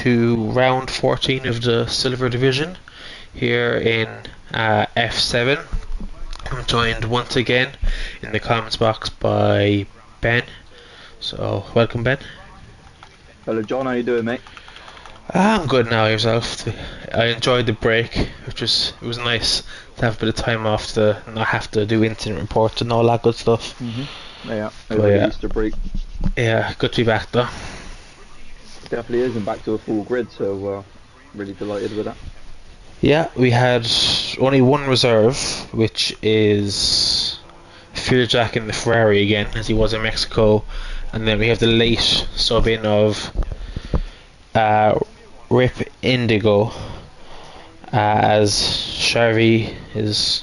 to round 14 of the Silver Division here in F7. I'm joined once again in the comments box by Ben. So, welcome, Ben. Hello John, how you doing, mate? I'm good now. Yourself? I enjoyed the break, it was nice to have a bit of time off to not have to do incident reports and all that good stuff. Yeah, over the Easter break. Yeah, good to be back though. Definitely is, and back to a full grid, so really delighted with that. Yeah, we had only one reserve, which is Fearjack in the Ferrari again, as he was in Mexico, and then we have the late sub in of Rip Indigo, as Sharvey is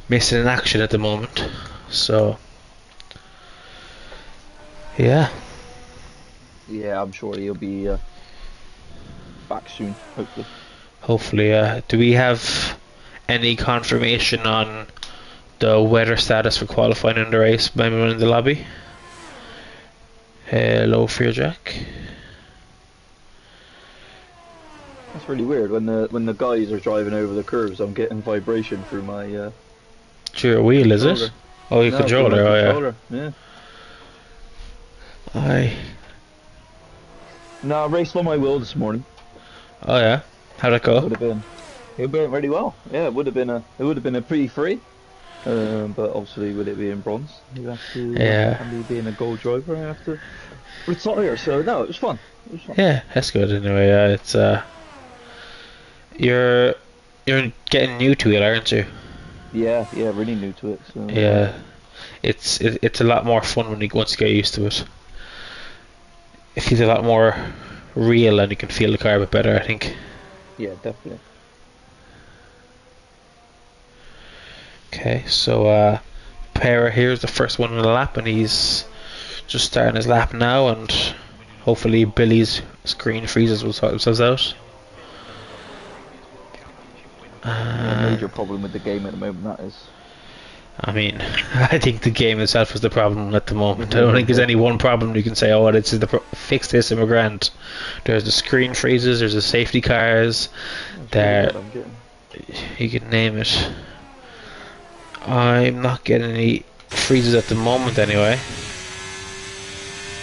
missing in action at the moment. So yeah, I'm sure he'll be back soon, hopefully. Do we have any confirmation on the weather status for qualifying in the race by anyone in the lobby? Hello, Fearjack. That's really weird. When the guys are driving over the curves, I'm getting vibration through my. Through your wheel, is it? Oh, your controller. Controller. Yeah. No, I raced on my wheel this morning. Oh yeah. How'd it go? It would have been really well. Yeah, it would have been a P3. But obviously, with it being bronze, you have to. And me being a gold driver, I have to retire. So no, it was fun. Yeah, that's good anyway. It's you're getting new to it, aren't you? Yeah, really new to it. So, yeah, it's a lot more fun once you get used to it. It feels a lot more real, and you can feel the car a bit better, I think. Yeah, definitely. Okay, so Pera here is the first one on the lap, and he's just starting his lap now, and hopefully Billy's screen freezes will sort themselves out. A major problem with the game at the moment, that is. I mean, I think the game itself is the problem at the moment. I don't think there's any one problem you can say, oh, this is fix this and we're grand. There's the screen freezes, there's the safety cars, there, you can name it. I'm not getting any freezes at the moment anyway,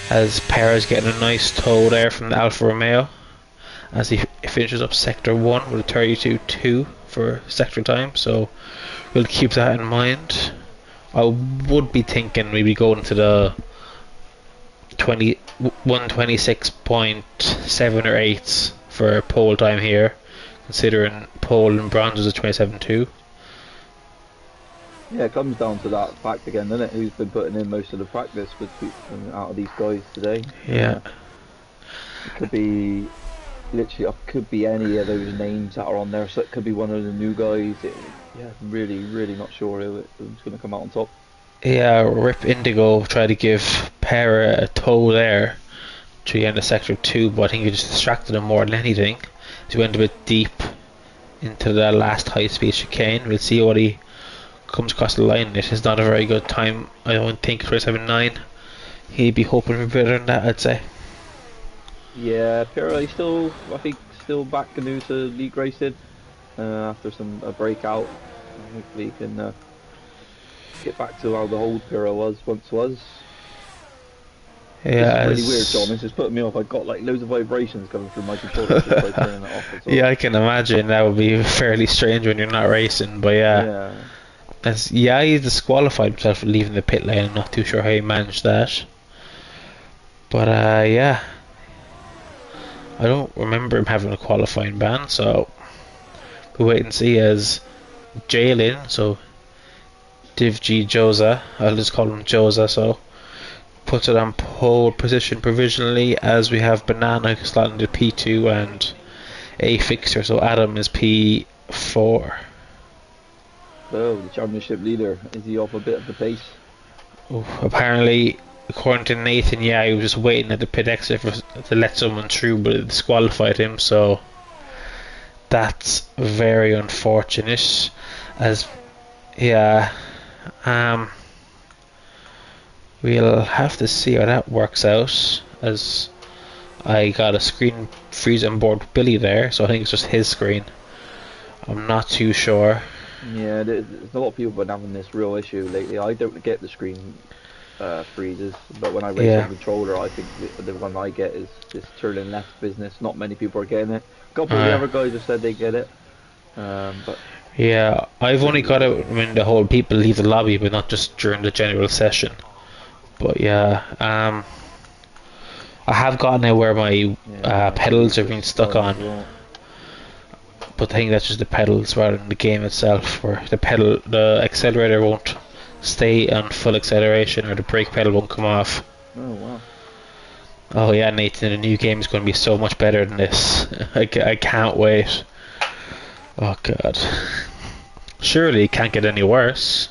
as Pera's getting a nice tow there from the Alfa Romeo as he finishes up sector 1 with a 32.2 for sector time, so we'll keep that in mind. I would be thinking maybe going to the 126.7 or 8 for pole time here, considering pole and bronze is a 27.2. Yeah, it comes down to that fact again, doesn't it? Who's been putting in most of the practice out of these guys today? Yeah. It could be literally, could be any of those names that are on there. So it could be one of the new guys. I'm really not sure who's going to come out on top. Yeah, Rip Indigo tried to give Pera a tow there to the end of sector 2, but I think he just distracted him more than anything. He went a bit deep into the last high speed chicane. We'll see what he comes across the line. It is not a very good time, I don't think. 379. He'd be hoping for better than that, I'd say. Yeah, Pera, he's still back new to league racing after a breakout. Hopefully he can get back to how the old Pera once was. Yeah, it's really weird, John. This is putting me off. I got like loads of vibrations coming through my controller just by turning it off. Yeah, I can imagine that would be fairly strange when you're not racing, but he disqualified himself for leaving the pit lane. I'm not too sure how he managed that, but I don't remember him having a qualifying ban, so we'll wait and see. As Jalen, so Divji Joza, I'll just call him Joza, so puts it on pole position provisionally, as we have Banana slotting to P2 and a fixture, so Adam is P4. Oh, the championship leader, is he off a bit of the pace? Apparently, according to Nathan, he was just waiting at the pit exit to let someone through, but it disqualified him, so that's very unfortunate. We'll have to see how that works out, as I got a screen freeze on board with Billy there, so I think it's just his screen. I'm not too sure. Yeah, there's a lot of people been having this real issue lately. I don't get the screen freezes, but when I race Yeah. on controller, I think the one I get is this turning left business. Not many people are getting it. A couple of the other guys have said they get it, but yeah, I've only got it when the whole people leave the lobby, but not just during the general session. But yeah, I have gotten it where my pedals are being stuck on. Well. But I think that's just the pedals rather than the game itself, where the accelerator won't stay on full acceleration, or the brake pedal won't come off. Oh wow. Oh yeah, Nathan, the new game is going to be so much better than this. I can't wait. Oh god. Surely it can't get any worse,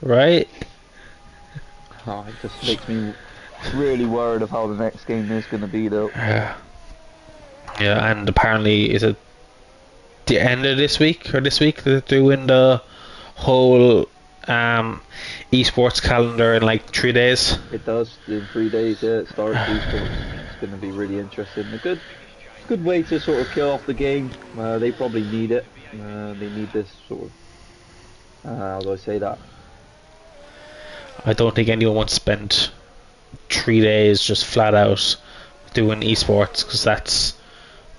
right? Oh, it just makes me really worried of how the next game is going to be, though. Yeah, and apparently, is it the end of this week that they're doing the whole esports calendar in like 3 days? It does in 3 days. Yeah, it starts esports. It's going to be really interesting. A good way to sort of kill off the game. They probably need it. They need this sort of. How do I say that? I don't think anyone wants to spend 3 days just flat out doing esports, because that's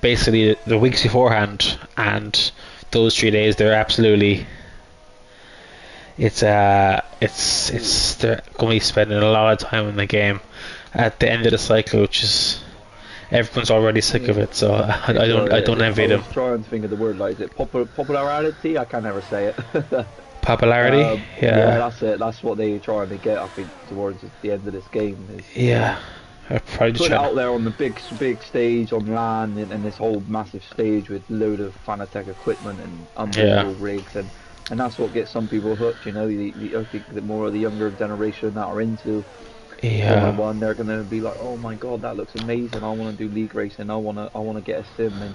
basically the weeks beforehand, and those 3 days they're absolutely they're going to be spending a lot of time in the game at the end of the cycle, which is everyone's already sick of it, so I don't envy them. I was trying to think of the word, like, is it popularity? I can't never say it. Popularity? Yeah, that's it. That's what they're trying to get, I think, towards the end of this game. Yeah. Put it out there on the big stage on LAN, and this whole massive stage with load of Fanatec equipment and unbelievable rigs, and that's what gets some people hooked. You know, I think that more of the younger generation that are into Formula One, they're gonna be like, oh my god, that looks amazing. I want to do league racing. I wanna get a sim. And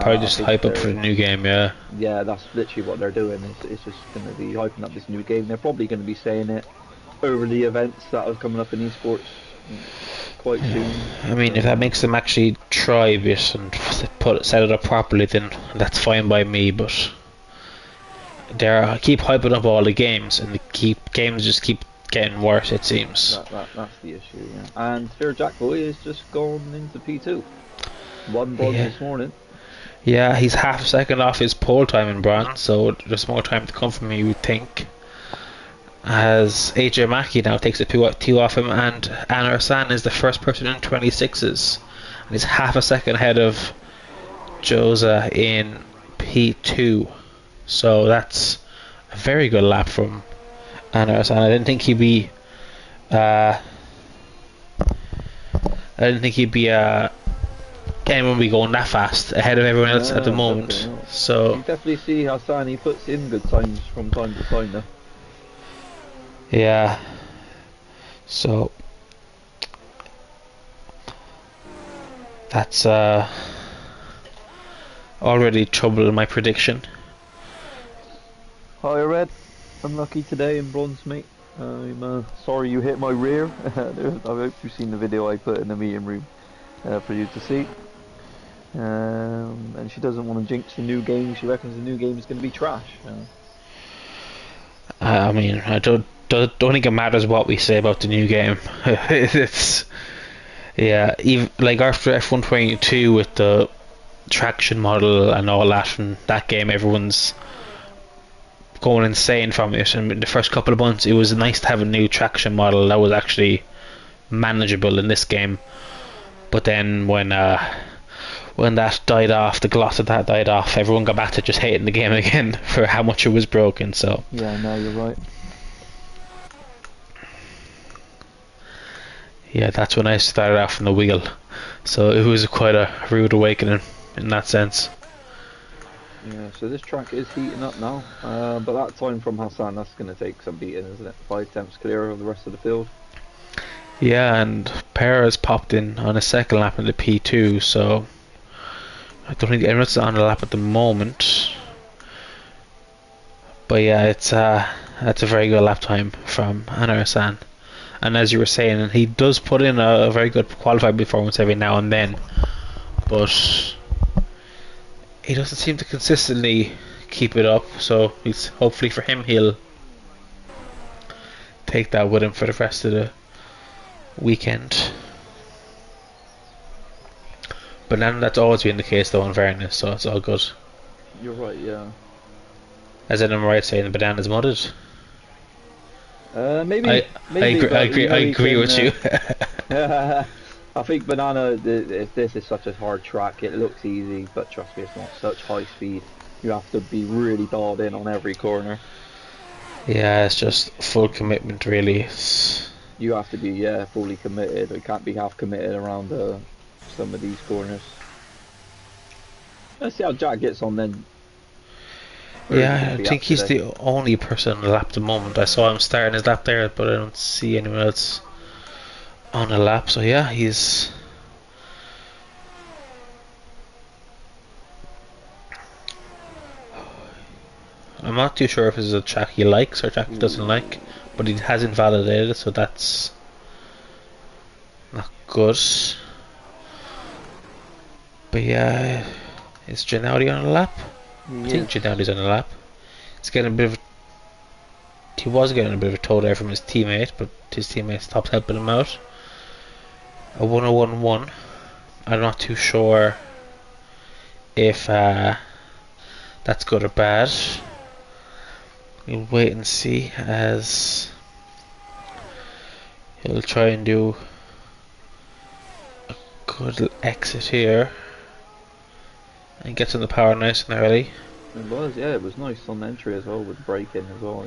probably just hype up for the new game. Yeah, that's literally what they're doing. It's just gonna be hyping up this new game. They're probably gonna be saying it over the events that are coming up in esports quite soon. I mean, if that makes them actually try this and set it up properly, then that's fine by me. But they keep hyping up all the games, and the games just keep getting worse, it seems. That's the issue, yeah. And Fair Jack Boy is just gone into P2. One bronze this morning. Yeah, he's half a second off his pole time in bronze, so there's more time to come from him, you would think. As AJ Mackey now takes a two off him, and Anar San is the first person in 26s, and he's half a second ahead of Josa in P2. So that's a very good lap from Anar San. I didn't think he'd be anyone be going that fast ahead of everyone else at the moment. Definitely. So you definitely see Hassan, he puts in good times from time to time though. Yeah. So that's already trouble in my prediction. Hi Red, unlucky today in bronze, mate. I'm sorry you hit my rear. I hope you've seen the video I put in the meeting room for you to see. And she doesn't want to jinx the new game. She reckons the new game is going to be trash. I mean, I don't think it matters what we say about the new game. It's even like after F122 with the traction model and all that from that game, everyone's going insane from it. And the first couple of months, it was nice to have a new traction model that was actually manageable in this game. But then when that died off, the gloss of that died off, everyone got back to just hating the game again for how much it was broken. So yeah, no, you're right. Yeah, that's when I started off on the wheel. So it was quite a rude awakening in that sense. Yeah, so this track is heating up now, but that time from Hassan, that's going to take some beating, isn't it? 5 tenths clear of the rest of the field. Yeah, and Perez popped in on a second lap in the P2, so I don't think Emirates is on the lap at the moment. But yeah, that's a very good lap time from Anar Hassan. And as you were saying, he does put in a very good qualifying performance every now and then. but he doesn't seem to consistently keep it up. So he's hopefully for him he'll take that with him for the rest of the weekend. But then that's always been the case though, in fairness, so it's all good. You're right, yeah. As in, I'm right saying the banana's mudded. Maybe. I maybe, agree. I agree with you. I think Banana. If this is such a hard track, it looks easy, but trust me, it's not such high speed. You have to be really dialed in on every corner. Yeah, it's just full commitment, really. You have to be fully committed. You can't be half committed around some of these corners. Let's see how Jack gets on then. Yeah, I think he's the only person on the lap at the moment. I saw him starting his lap there, but I don't see anyone else on a lap. So yeah, he's. I'm not too sure if this is a track he likes or a track he doesn't like, but he hasn't validated it, so that's not good. But yeah, is Gennady on a lap? I think Gennady's on a lap. He's getting a bit of. He was getting a bit of a tow there from his teammate, but his teammate stopped helping him out. A 101.1. I'm not too sure if that's good or bad. We'll wait and see, as he'll try and do a good exit here and gets on the power nice and early. It was, yeah, it was nice on entry as well, with braking as well.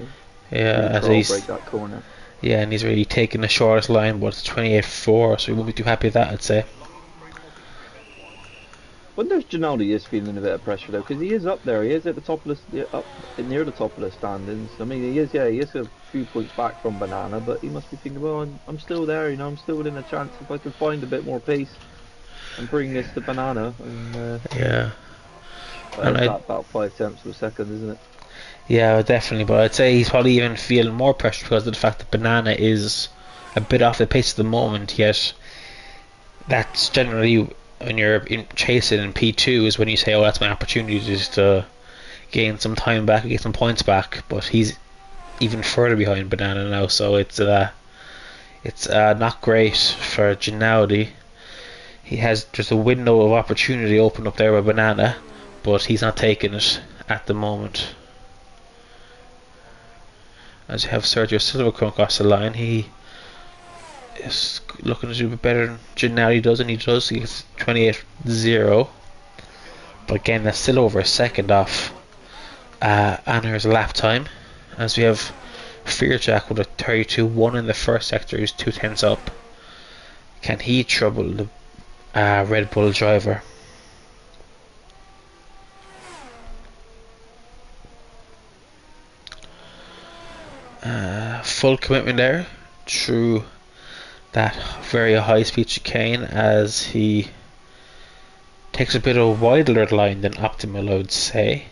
Yeah, as he's break that corner. Yeah, and he's really taking the shortest line, but it's 28.4, so he won't be too happy with that, I'd say. I wonder if Gennady is feeling a bit of pressure though, because he is up there. He is at the top of the up near the top of the standings. I mean, he is a few points back from Banana, but he must be thinking, well, I'm still there. You know, I'm still within a chance if I can find a bit more pace and bring this to Banana. And, yeah. And about 5 tenths of a second, isn't it? Yeah, definitely. But I'd say he's probably even feeling more pressure because of the fact that Banana is a bit off the pace at the moment. Yet that's generally, when you're chasing in P2, is when you say, oh, that's my opportunity just to gain some time back and get some points back. But he's even further behind Banana now, so it's not great for Gennady. He has just a window of opportunity open up there with Banana, but he's not taking it at the moment. As you have Sergio Silva come across the line, he is looking to do a bit better than Gennady does, and he does. He gets 28.0. But again, that's still over a second off Anner's lap time. As we have Fearjack with a 32.1 in the first sector, who's 2 tenths up. Can he trouble the Red Bull driver? Full commitment there through that very high speed chicane, as he takes a bit of a wider line than optimal, I would say,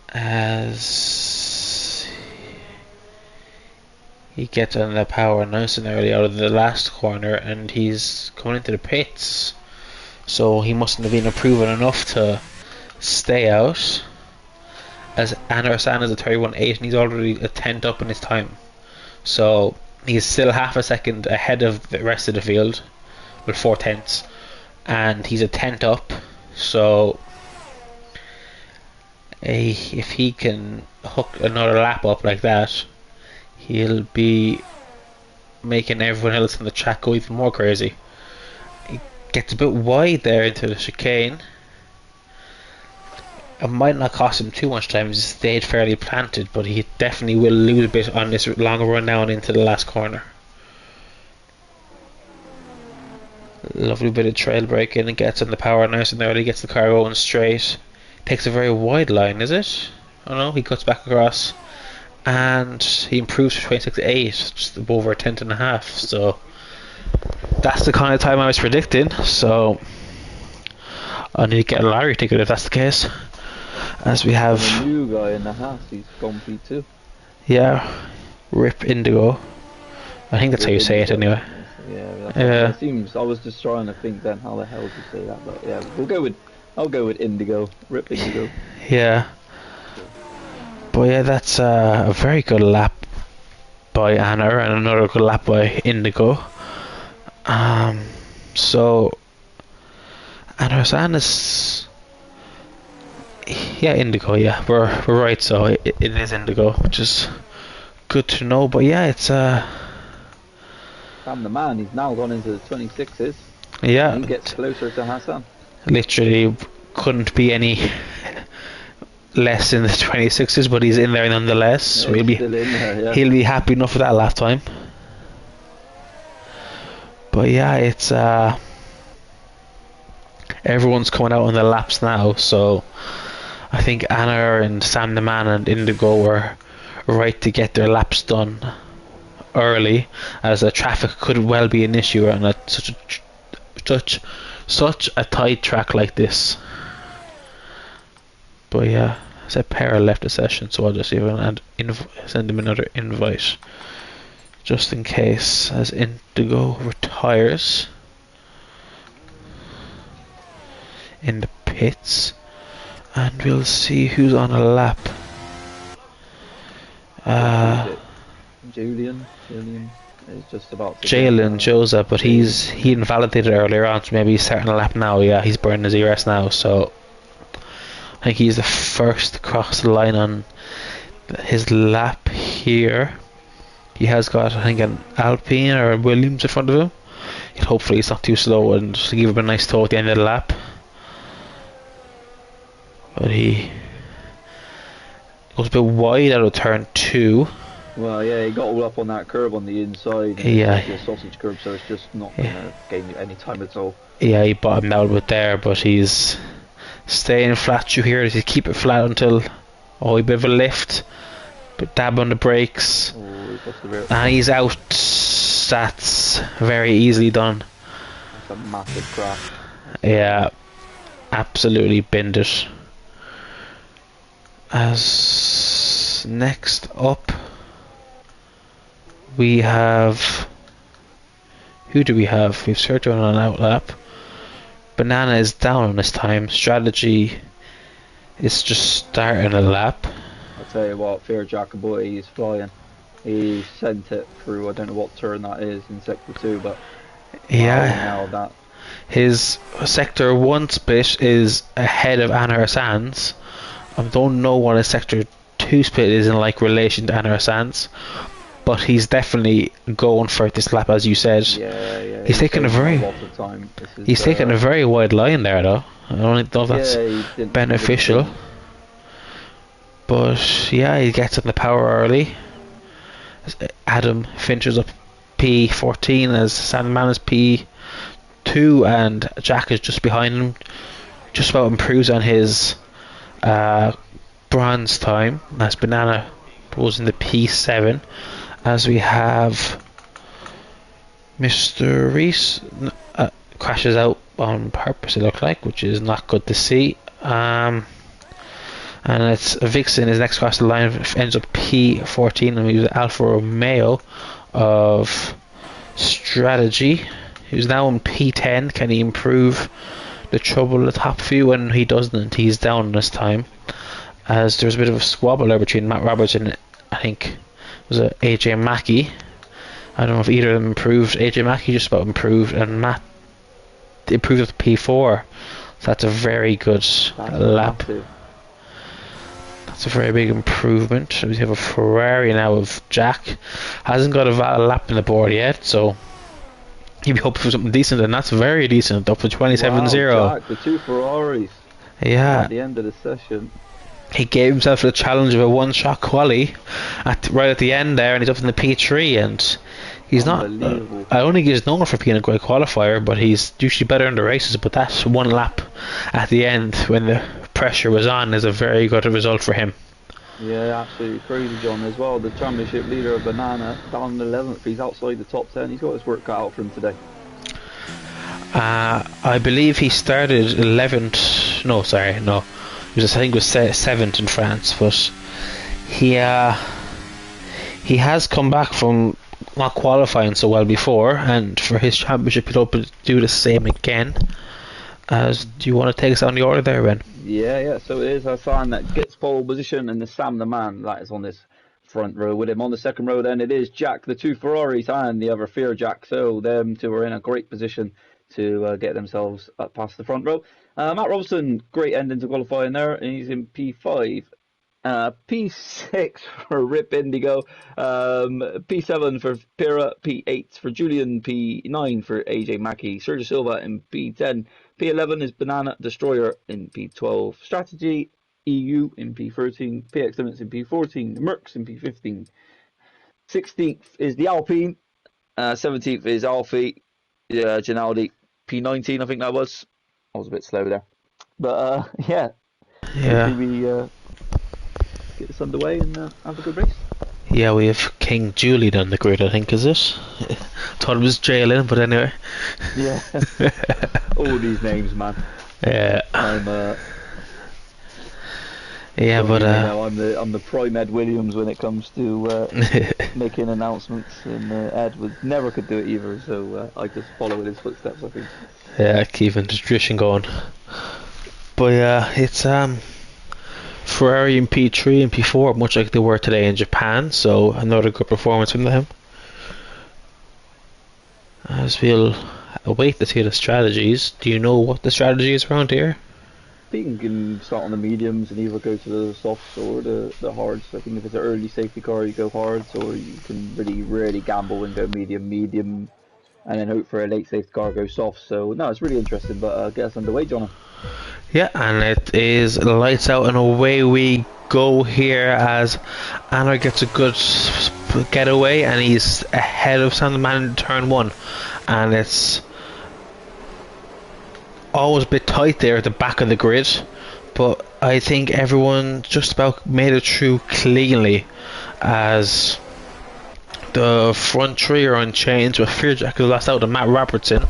as he gets on the power nice and early out of the last corner, and he's coming into the pits, so he mustn't have been improving enough to stay out, as Anner San is a 31.8 and he's already a tenth up in his time. So he's still half a second ahead of the rest of the field with 4 tenths, and he's a tenth up. So if he can hook another lap up like that, he'll be making everyone else on the track go even more crazy. He gets a bit wide there into the chicane. It might not cost him too much time, he's stayed fairly planted, but he definitely will lose a bit on this long run down into the last corner. Lovely bit of trail braking, and gets on the power nice and early, gets the car going straight. Takes a very wide line, is it? Oh no, he cuts back across, and he improves to 26.8, just over a tenth and a half. So that's the kind of time I was predicting, so I need to get a lottery ticket if that's the case. As we have a new guy in the house, he's gone P2. Yeah, Rip Indigo. I think that's how you say it anyway. Yeah, Yeah. it seems. I was just trying to think then how the hell to say that, but yeah, I'll go with Indigo. Rip Indigo. Yeah. But yeah, that's a very good lap by Anna and another good lap by Indigo. So and Hassan is, yeah, Indigo. Yeah, we're right. So it is Indigo, which is good to know. But yeah, it's Sam the man, he's now gone into the 26s, yeah, and he gets closer to Hassan. literally couldn't be any less in the 26s, but he's in there nonetheless. Yeah, So he's still in there, yeah. he'll be happy enough with that lap time. But yeah, it's everyone's coming out on the laps now, so I think Anna and Sam the Man and Indigo were right to get their laps done early, as the traffic could well be an issue on such a tight track like this. But yeah, I said Para left the session, so I'll just even send him another invite just in case, as Indigo retires in the pits, and we'll see who's on a lap. Julian is just about to Jalen Joseph, but he invalidated earlier on, so maybe he's starting a lap now. Yeah, he's burning his ERS now, so I think he's the first to cross the line on his lap here. He has got, I think, an Alpine or a Williams in front of him. Hopefully he's not too slow and just give him a nice tow at the end of the lap. But he goes a bit wide out of turn 2. Well, yeah, he got all up on that curb on the inside. Yeah. It's a sausage curb, so it's just not going to gain you any time at all. Yeah, he bottomed out with there, but he's staying flat through here. Does he keep it flat until a bit of a lift, but dab on the brakes, and he's out. That's very easily done. That's a massive crash. Yeah, absolutely binned it. As next up, we have, who do we have? We've Sergio on an out lap. Banana is down on this time. Strategy is just starting a lap. I'll tell you what, Fear Jacoboy is flying. He sent it through, I don't know what turn that is in Sector 2, but yeah, wow, that. His Sector 1 split is ahead of Anna Sands. I don't know what his Sector 2 split is in relation to Anna Sands, but he's definitely going for it this lap, as you said. Yeah. He's taking a very taking a very wide line there, though. I don't know if that's beneficial. But yeah, he gets up the power early. Adam finishes up P14 as Sandman is P2, and Jack is just behind him. Just about improves on his bronze time. As Banana goes in the P7. As we have Mr. Reese crashes out on purpose, it looked like, which is not good to see. And it's Vixen, his next cross the line, ends up P14, and he was Alfa Romeo of Strategy. He's now in P10. Can he improve the trouble at the top few? When he doesn't, he's down this time. As there's a bit of a squabble there between Matt Roberts and, I think, was it AJ Mackey? I don't know if either of them improved. AJ Mackey just about improved, and Matt improved up to P4. So that's a very good lap. That's a very big improvement. We have a Ferrari now of Jack. Hasn't got a valid lap in the board yet, so you'd be hoping for something decent, and that's very decent, up to 27.0. Wow, Jack, the 2 Ferraris. Yeah. At the end of the session. He gave himself the challenge of a one-shot quali right at the end there, and he's up in the P3, and he's not. I don't think he's known for being a great qualifier, but he's usually better in the races. But that one lap at the end, when the pressure was on, is a very good result for him. Yeah, absolutely crazy, John. As well, the championship leader of Banana down 11th. He's outside the top 10. He's got his work cut out for him today. I believe he started 11th. No, sorry, no. I think it was 7th in France, but he has come back from not qualifying so well before, and for his championship he'll hope to do the same again. Do you want to take us on the order there, Ben? Yeah. So it is Hassan that gets pole position, and the Sam the man that is on this front row with him. On the second row, then it is Jack, the two Ferraris, and the other Fear Jack. So them two are in a great position to get themselves up past the front row. Matt Robson, great ending to qualifying there, and he's in P5. P6 for Rip Indigo, P7 for Pira, P8 for Julian, P9 for AJ Mackey, Sergio Silva in P10, P11 is Banana Destroyer in P12, Strategy EU in P13, PX Limits in P14, Mercs in P15, 16th is the Alpine, 17th is Alfie, Ginaldi, P19 I think that was. I was a bit slow there. But yeah. Hopefully we get this underway and have a good race. Yeah, we have King Julian on the grid, I think, is it? Thought it was Jalen, but anyway. Yeah. All these names, man. Yeah. Yeah, but I'm the prime Ed Williams when it comes to making announcements, and Ed never could do it either. So I just follow in his footsteps, I think. Yeah, keeping the tradition going. But yeah, it's Ferrari in P3 and P4, much like they were today in Japan. So another good performance from them. As we'll await to see the strategies. Do you know what the strategy is around here? I think you can start on the mediums and either go to the softs or the hards. I think if it's an early safety car, you go hards, or you can really rarely gamble and go medium, and then hope for a late safety car, go soft. So no, it's really interesting. But get us underway, Jonah. Yeah, and it is lights out and away we go here as Anna gets a good getaway and he's ahead of Sandman in turn 1, and it's always a bit tight there at the back of the grid, but I think everyone just about made it through cleanly as the front three are unchanged, with Fearjack who lost out to Matt Robertson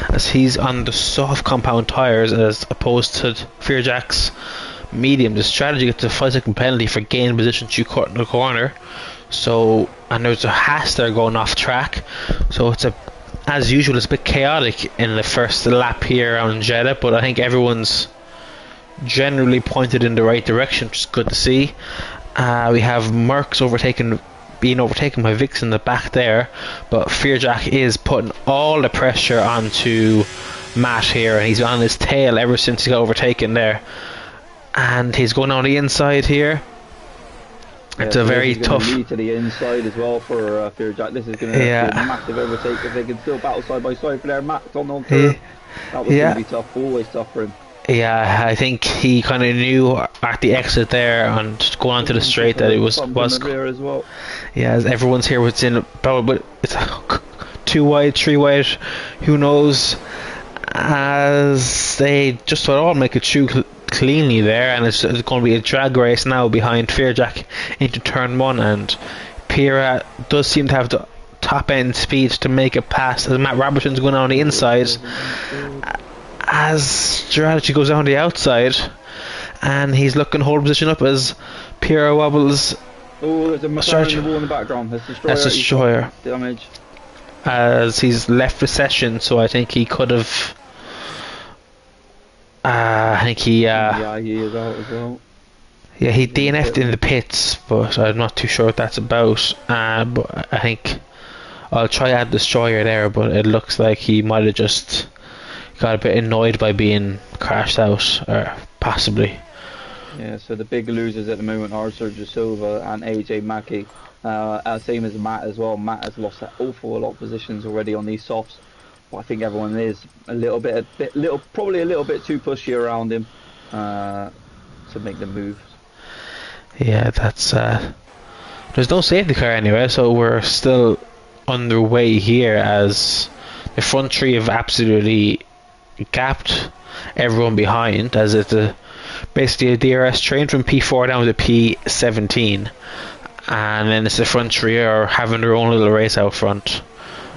as he's on the soft compound tyres as opposed to Fearjack's medium. The strategy gets a 5-second penalty for gain position to cut in the corner. So, and there's a Haas there going off track. So it's as usual, it's a bit chaotic in the first lap here on Jeddah, but I think everyone's generally pointed in the right direction, which is good to see. We have Merckx being overtaken by Vix in the back there, but Fearjack is putting all the pressure onto Matt here, and he's on his tail ever since he got overtaken there, and he's going on the inside here. It's a very tough lead to the inside as well for Fearjack. This is going to be a massive overtake if they can still battle side by side for their Matt on turn. That was going to be tough, always tough for him. Yeah, I think he kind of knew at the exit there and going onto the straight that it was there as well. Yeah, as everyone's here within about, but it's 2 wide, 3 wide, who knows, as they just all make it through cleanly there, and it's going to be a drag race now behind Fearjack into turn 1, and Pira does seem to have the top end speed to make it past as Matt Robertson's going on the inside. As strategy goes down the outside, and he's looking to hold position up as Pierre wobbles. Oh, there's a McLaren in the wall in the background. That's Destroyer. Damage. As he's left the session, so I think he could have. Yeah, he is out as well. Yeah, he DNF'd in the pits, but I'm not too sure what that's about. But I think I'll try add Destroyer there, but it looks like he might have just got a bit annoyed by being crashed out, or possibly. Yeah, so the big losers at the moment are Sergio Silva and AJ Mackey. Same as Matt as well. Matt has lost an awful lot of positions already on these softs. But I think everyone is probably a little bit too pushy around him to make the move. Yeah, that's there's no safety car anyway, so we're still underway here as the front three have absolutely gapped everyone behind, as it's basically a DRS train from P4 down to P17, and then it's the front three are having their own little race out front.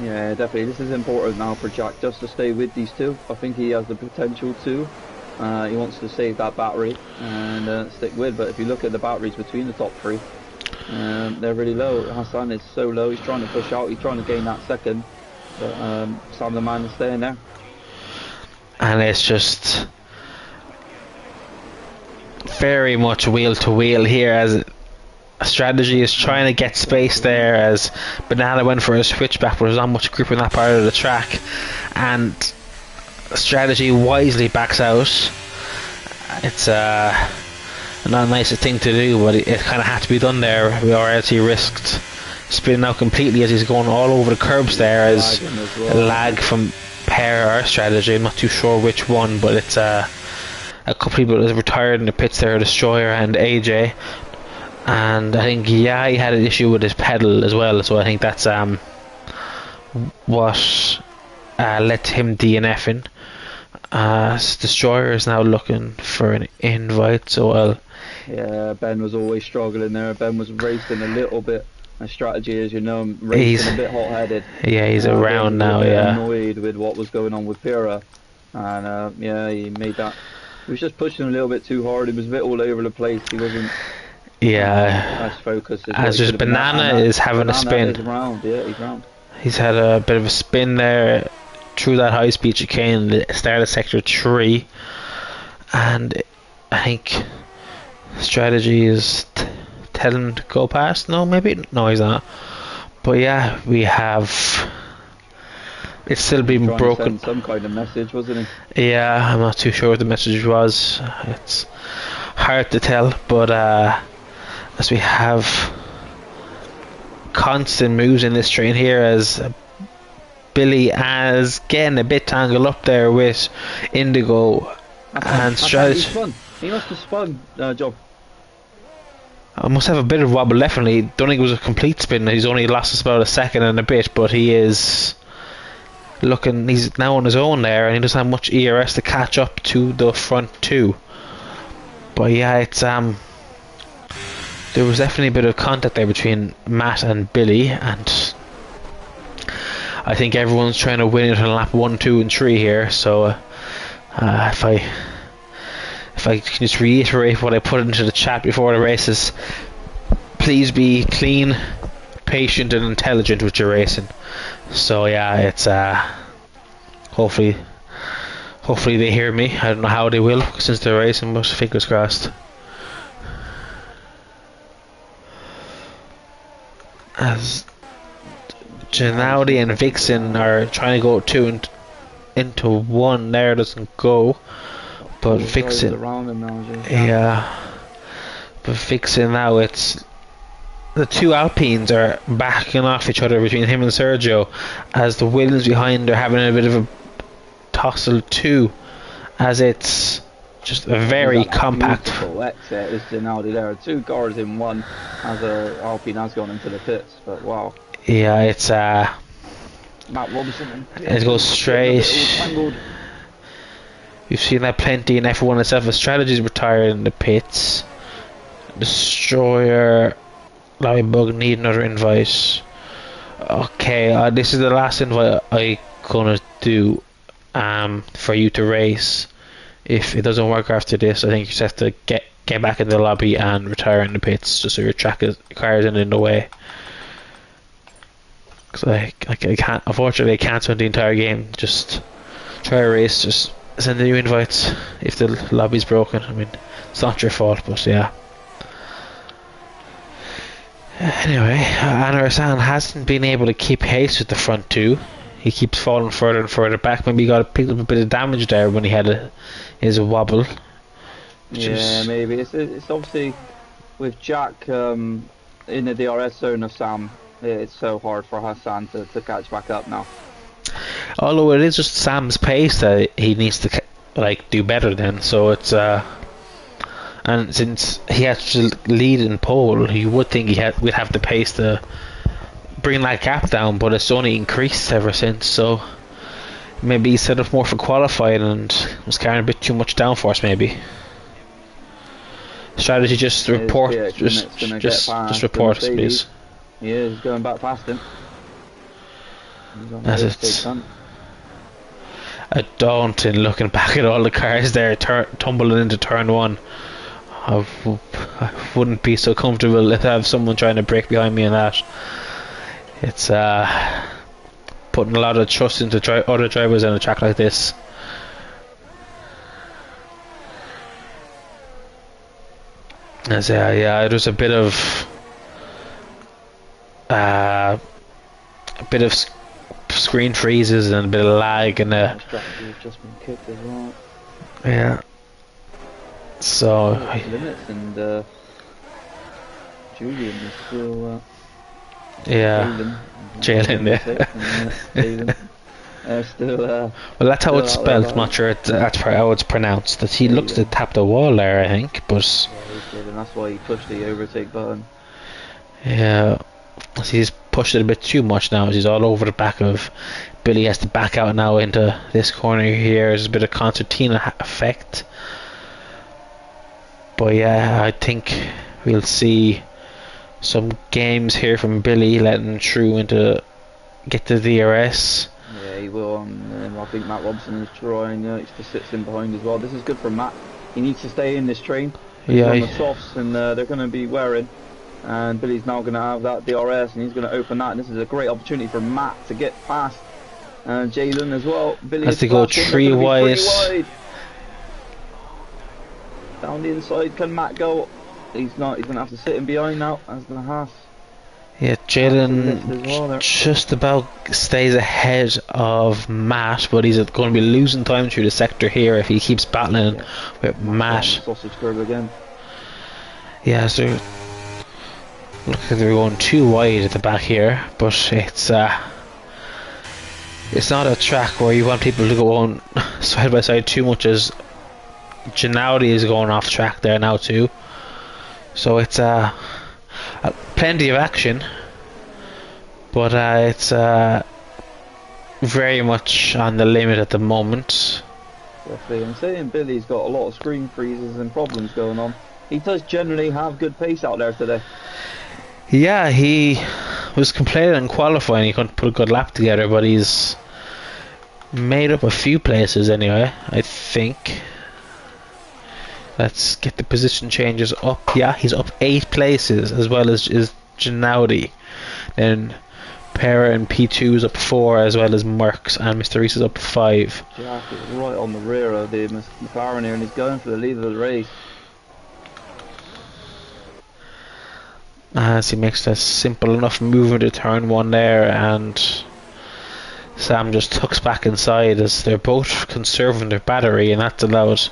Yeah, definitely. This is important now for Jack, just to stay with these two. I think he has the potential to. He wants to save that battery and stick with, but if you look at the batteries between the top three, They're really low. Hassan is so low. He's trying to push out. He's trying to gain that second. But Sam the man is staying there. And it's just very much wheel to wheel here, as strategy is trying to get space there, as Banana went for a switchback, but there's not much grip in that part of the track, and strategy wisely backs out. It's not a nice thing to do, but it kind of had to be done there, or else he risked spinning out completely as he's going all over the curbs there, as a lag from Pair or strategy. I'm not too sure which one, but it's a couple people that have retired in the pits there, Destroyer and AJ. And I think he had an issue with his pedal as well, so I think that's what led to him DNFing. Destroyer is now looking for an invite, so yeah, Ben was always struggling there. Ben was racing a little bit. My strategy is, racing a bit hot-headed. Yeah, he's around now. Yeah, annoyed with what was going on with Pira, and he made that. He was just pushing a little bit too hard. He was a bit all over the place. He wasn't. Yeah. As focused. As just Banana is having a spin. Is round. Yeah, he's round. He's had a bit of a spin there through that high-speed chicane at the start of sector 3, and I think strategy is telling him to go past. No, maybe no, he's not. But yeah, we have. It's still been broken. Some kind of message, wasn't he? Yeah, I'm not too sure what the message was. It's hard to tell, but as we have constant moves in this train here, as Billy is getting a bit tangled up there with Indigo and strategy. He must have spun, Job. I must have a bit of wobble left, and I don't think it was a complete spin. He's only lost us about a second and a bit, but he is looking. He's now on his own there, and he doesn't have much ERS to catch up to the front two. But yeah, it's there was definitely a bit of contact there between Matt and Billy, and I think everyone's trying to win it on lap 1, 2, and 3 here. So if I can just reiterate what I put into the chat before the races, please be clean, patient, and intelligent with your racing. So yeah, it's hopefully they hear me. I don't know how they will since they're racing, but fingers crossed. As Gennady and Vixen are trying to go 2 into 1, there doesn't go. But Vixen, but Vixen now, it's the two Alpines are backing off each other between him and Sergio, as the Williams behind are having a bit of a tussle too, as it's just a very compact exit. Is Gennady there? 2 cars in one, as Alpine has gone into the pits. But wow. Yeah, it's Matt Robinson. It goes straight. We've seen that plenty in F1 itself. A strategy's retired in the pits. Destroyer, Larry Bug need another invite. Okay, this is the last invite I gonna do for you to race. If it doesn't work after this, I think you just have to get back in the lobby and retire in the pits, just so your car isn't in the way. Because I can't, unfortunately, I can't spend the entire game. Just try a race, just send the new invites if the lobby's broken. I mean, it's not your fault, but yeah. Anyway, Anarasan hasn't been able to keep pace with the front two. He keeps falling further and further back. Maybe he got picked up a bit of damage there when he had his wobble. Yeah, maybe. It's obviously with Jack in the DRS zone of Sam, it's so hard for Hassan to catch back up now. Although it is just Sam's pace that he needs to do better then. So it's and since he has to lead in pole, you would think we'd have the pace to bring that gap down, but it's only increased ever since. So maybe he set up more for qualifying and was carrying a bit too much downforce. Maybe strategy just report, just report, please. Yeah, he's going back past him. As it's a daunting looking back at all the cars there tumbling into turn 1. I wouldn't be so comfortable to have someone trying to break behind me in that. It's putting a lot of trust into other drivers on a track like this. As yeah, there's a bit of screen freezes and a bit of lag and strategy has just been kicked as well. yeah. So limits and Julian is still yeah, Jalen, still well, that's how it's spelled. I'm not sure that's how it's pronounced. That he looks to tap the wall there, I think, but yeah, he did, and that's why he pushed the overtake button. Yeah, he's pushed it a bit too much now. He's all over the back of Billy. Has to back out now into this corner here. There's a bit of concertina effect. But yeah, I think we'll see some games here from Billy letting through into get to the DRS. Yeah, he will. I think Matt Robson is trying. He just sits in behind as well. This is good for Matt. He needs to stay in this train. Yeah, on the softs, and they're going to be wearing. And Billy's now going to have that DRS, and he's going to open that. And this is a great opportunity for Matt to get past Jalen as well. Billy has to go three wide. Down the inside, can Matt go? He's not. He's going to have to sit in behind now as the Haas. Yeah, Jalen just about stays ahead of Matt, but he's going to be losing time through the sector here if he keeps battling with Matt. Sausage curve again. Yeah, so look like they're going too wide at the back here, but it's not a track where you want people to go on side by side too much, as Gennady is going off track there now too. So it's plenty of action, but it's very much on the limit at the moment. Definitely. I'm saying Billy's got a lot of screen freezes and problems going on. He does generally have good pace out there today. Yeah, he was complaining in qualifying he couldn't put a good lap together, but he's made up a few places anyway, I think. Let's get the position changes up. Yeah, he's up 8 places, as well as Gennady. Then Pera and P2 is up 4, as well as Merckx, and Mr. Reese is up 5. Jack is right on the rear of the McLaren here, and he's going for the lead of the race. As he makes a simple enough move into turn 1 there, and Sam just tucks back inside as they're both conserving their battery, and that's allowed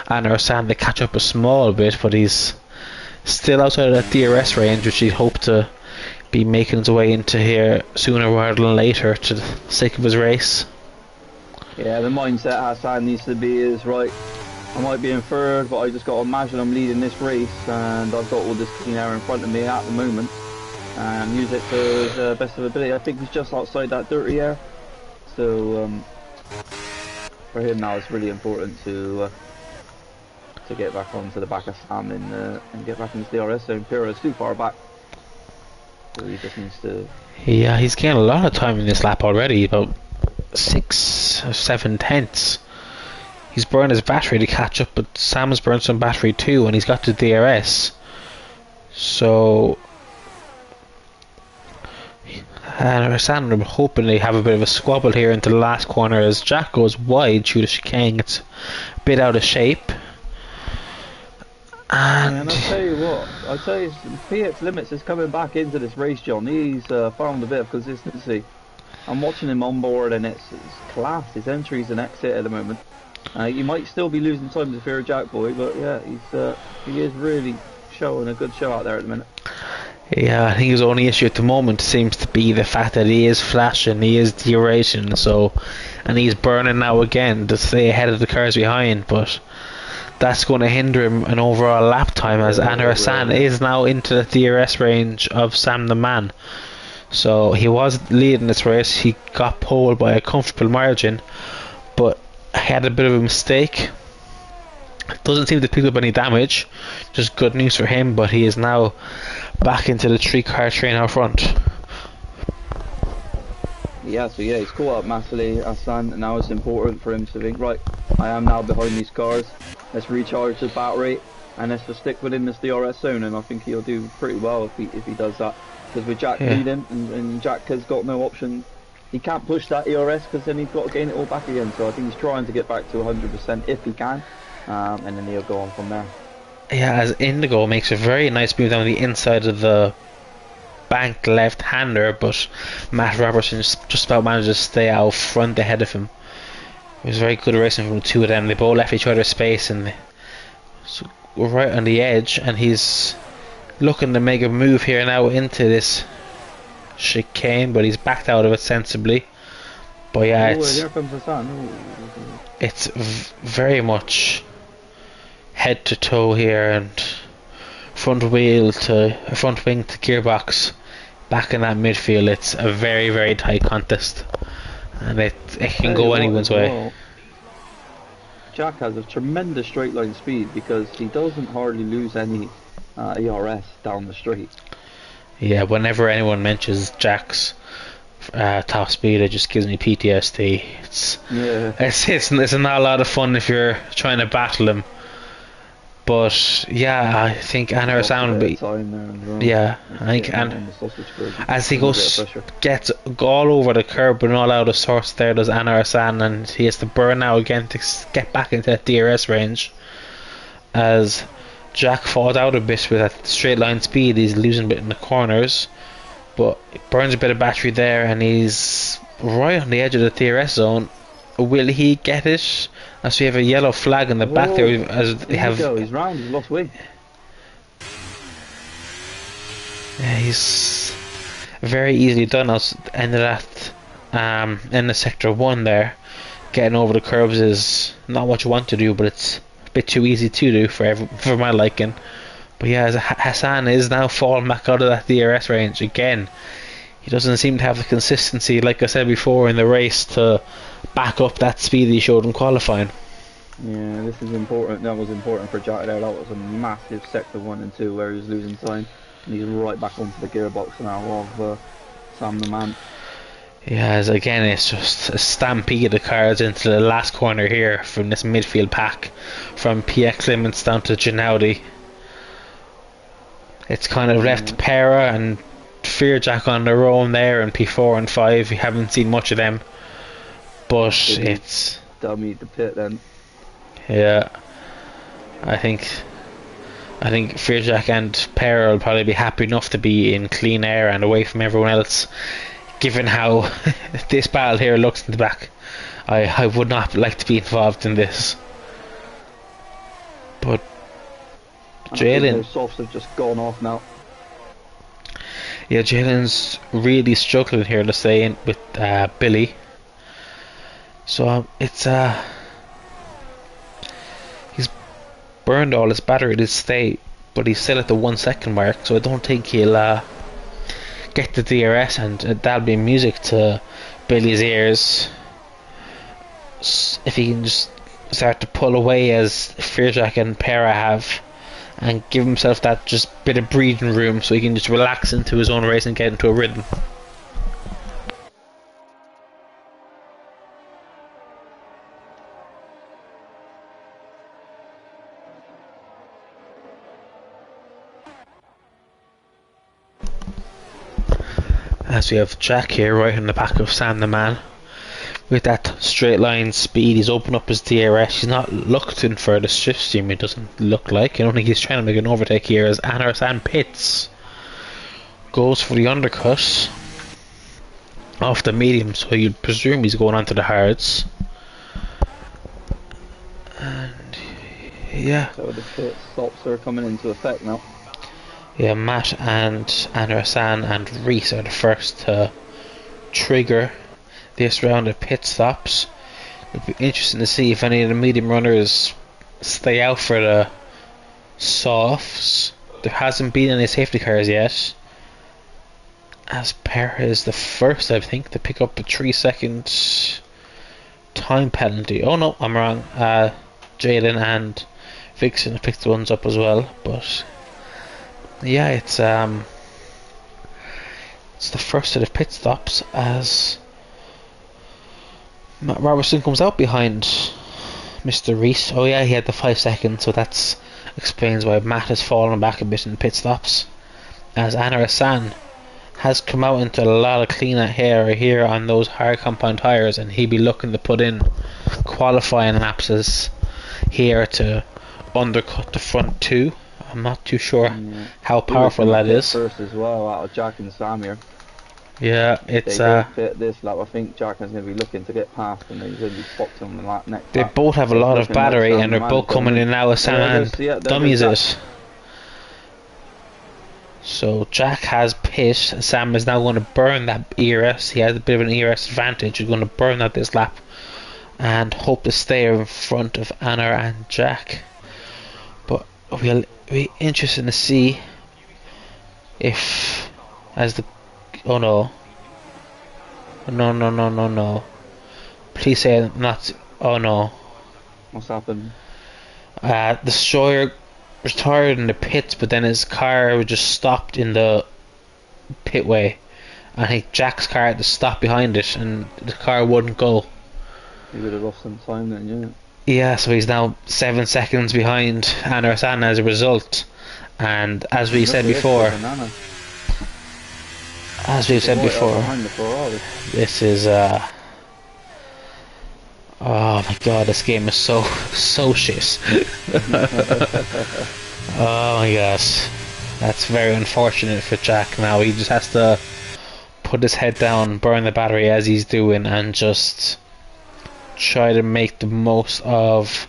Anar Sam to catch up a small bit, but he's still outside of that DRS range, which he'd hope to be making his way into here sooner rather than later to the sake of his race. Yeah, the mindset Hassan needs to be is, right, I might be in third, but I just got to imagine I'm leading this race, and I've got all this clean air in front of me at the moment, and use it to the best of ability. I think he's just outside that dirty air, so for him now it's really important to get back onto the back of Sam and get back into the DRS zone. Pira is too far back, so he just needs to... Yeah, he's gained a lot of time in this lap already, about 6 or 7 tenths. He's burned his battery to catch up, but Sam's burned some battery too, and he's got the DRS. So I'm hoping they have a bit of a squabble here into the last corner as Jack goes wide through the chicane. It's a bit out of shape. And I'll tell you, PX Limits is coming back into this race, John. He's found a bit of consistency. I'm watching him on board, and it's class. His entries and exit at the moment. He might still be losing time to Fear Jack Boy, but yeah, he is really showing a good show out there at the minute. Yeah, I think his only issue at the moment seems to be the fact that he is flashing, he is derating, and he's burning now again to stay ahead of the cars behind, but that's going to hinder him an overall lap time, as Anar Hassan is now into the DRS range of Sam the Man. So he was leading this race, he got pole by a comfortable margin, but had a bit of a mistake. Doesn't seem to pick up any damage, just good news for him, but he is now back into the 3-car train out front. So yeah, he's caught up massively, Hassan, and now it's important for him to think, right, I am now behind these cars, let's recharge the battery, and let's just stick within this DRS zone, and I think he'll do pretty well if he does that. Because with Jack Yeah. leading, and Jack has got no option, he can't push that ERS because then he's got to gain it all back again, so I think he's trying to get back to 100% if he can, and then he'll go on from there. Yeah, as Indigo makes a very nice move down the inside of the bank left-hander, but Matt Robertson just about managed to stay out front ahead of him. It was very good racing from the two of them. They both left each other space and so we're right on the edge, and he's looking to make a move here now into this chicane, but he's backed out of it sensibly. But yeah, Here comes Hassan. it's very much head to toe here, and front wing to gearbox back in that midfield. It's a very, very tight contest, and it can go anyone's way. Well, Jack has a tremendous straight line speed because he doesn't hardly lose any ERS down the straight. Yeah, whenever anyone mentions Jack's top speed, it just gives me PTSD. It's not a lot of fun if you're trying to battle him. But yeah, I think Anar Sound will be. Yeah, I think as he gets all over the curb and all out of sorts, there does Anar San, and he has to burn now again to get back into that DRS range. As Jack falls out a bit with that straight line speed, he's losing a bit in the corners, but he burns a bit of battery there, and he's right on the edge of the DRS zone. Will he get it? As we have a yellow flag in the back there, as they have. He's round. He's lost way. Yeah, he's very easily done. Us end of that in the sector 1 there. Getting over the curbs is not what you want to do, but it's a bit too easy to do for my liking. But yeah, as Hassan is now falling back out of that DRS range again. He doesn't seem to have the consistency, like I said before, in the race to back up that speed he showed in qualifying. Yeah, this is important. That was important for Jack there. That was a massive sector 1 and 2 where he was losing time, and he's right back onto the gearbox now of Sam the Man. Yeah, as again, it's just a stampede of cars into the last corner here from this midfield pack, from PX Clements down to Ginaudi. It's kind of left Pera and Fearjack on their own there in P4 and 5. We haven't seen much of them, but it's dummy the pit then. Yeah, I think Fearjack and Pera will probably be happy enough to be in clean air and away from everyone else, given how this battle here looks in the back. I would not like to be involved in this. But Jalen, those softs have just gone off now. Yeah, Jalen's really struggling here to stay in with Billy. So it's he's burned all his battery to stay, but he's still at the 1 second mark. So I don't think he'll get the DRS, and that'll be music to Billy's ears if he can just start to pull away as Fearjack and Pera have, and give himself that just bit of breathing room so he can just relax into his own race and get into a rhythm. As we have Jack here right in the back of Sam the Man with that straight line speed. He's opened up his DRS. He's not looking for the shift stream, it doesn't look like. I don't think he's trying to make an overtake here, as Anderson Pitts goes for the undercut off the medium, so you'd presume he's going on to the hards. And yeah, so the pit stops are coming into effect now. Yeah, Matt and Anderson and Reese are the first to trigger this round of pit stops. It'll be interesting to see if any of the medium runners stay out for the softs. There hasn't been any safety cars yet, as Pera is the first, I think, to pick up a 3-second time penalty. Oh no, I'm wrong. Jalen and Vixen have picked the ones up as well, but yeah, it's the first of the pit stops, as Matt Robertson comes out behind Mr. Reese. Oh yeah, he had the 5 seconds, so that explains why Matt has fallen back a bit in the pit stops. As Anna Hassan has come out into a lot of clean hair here on those hard compound tyres, and he'd be looking to put in qualifying lapses here to undercut the front two. I'm not too sure how powerful that is. First as well, out of Jack and Sam here. Yeah, it's fit this lap. I think Jack is going to be looking to get past, and he's going to be spotted on the lap next. They both have a lot of battery, and they're both coming in now. As Sam and dummies it. So Jack has pit. Sam is now going to burn that ERS. He has a bit of an ERS advantage. He's going to burn that this lap and hope to stay in front of Anna and Jack. But we'll be interested to see if, as the oh no, no, please say not. Oh no, what's happened? Destroyer retired in the pits, but then his car just stopped in the pitway, and I think Jack's car had to stop behind it, and the car wouldn't go. He would have lost some time then, yeah. Yeah, so he's now 7 seconds behind Anna Hassan as a result. And as we said before, this is oh my god, this game is so shit. Oh my gosh, that's very unfortunate for Jack. Now he just has to put his head down, burn the battery as he's doing, and just try to make the most of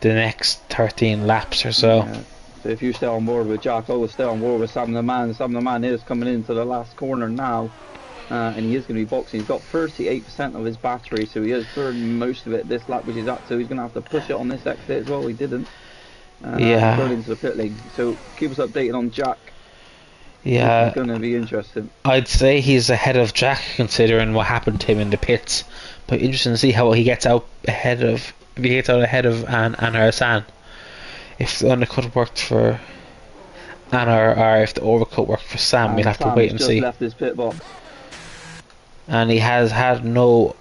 the next 13 laps or so. Yeah. So if you stay on board with Jack, always stay on board with Sam the Man. Sam the Man is coming into the last corner now, and he is going to be boxing. He's got 38% of his battery, so he has burned most of it this lap, which is up. So he's going to have to push it on this exit as well. He didn't. Yeah. Burn into the pit lane. So keep us updated on Jack. Yeah. It's going to be interesting. I'd say he's ahead of Jack considering what happened to him in the pits. But interesting to see how he gets out ahead of Anna Hassan. If the undercut worked for Anna or if the overcut worked for Sam, we'll have to wait and see. Left his pit box. And he has had no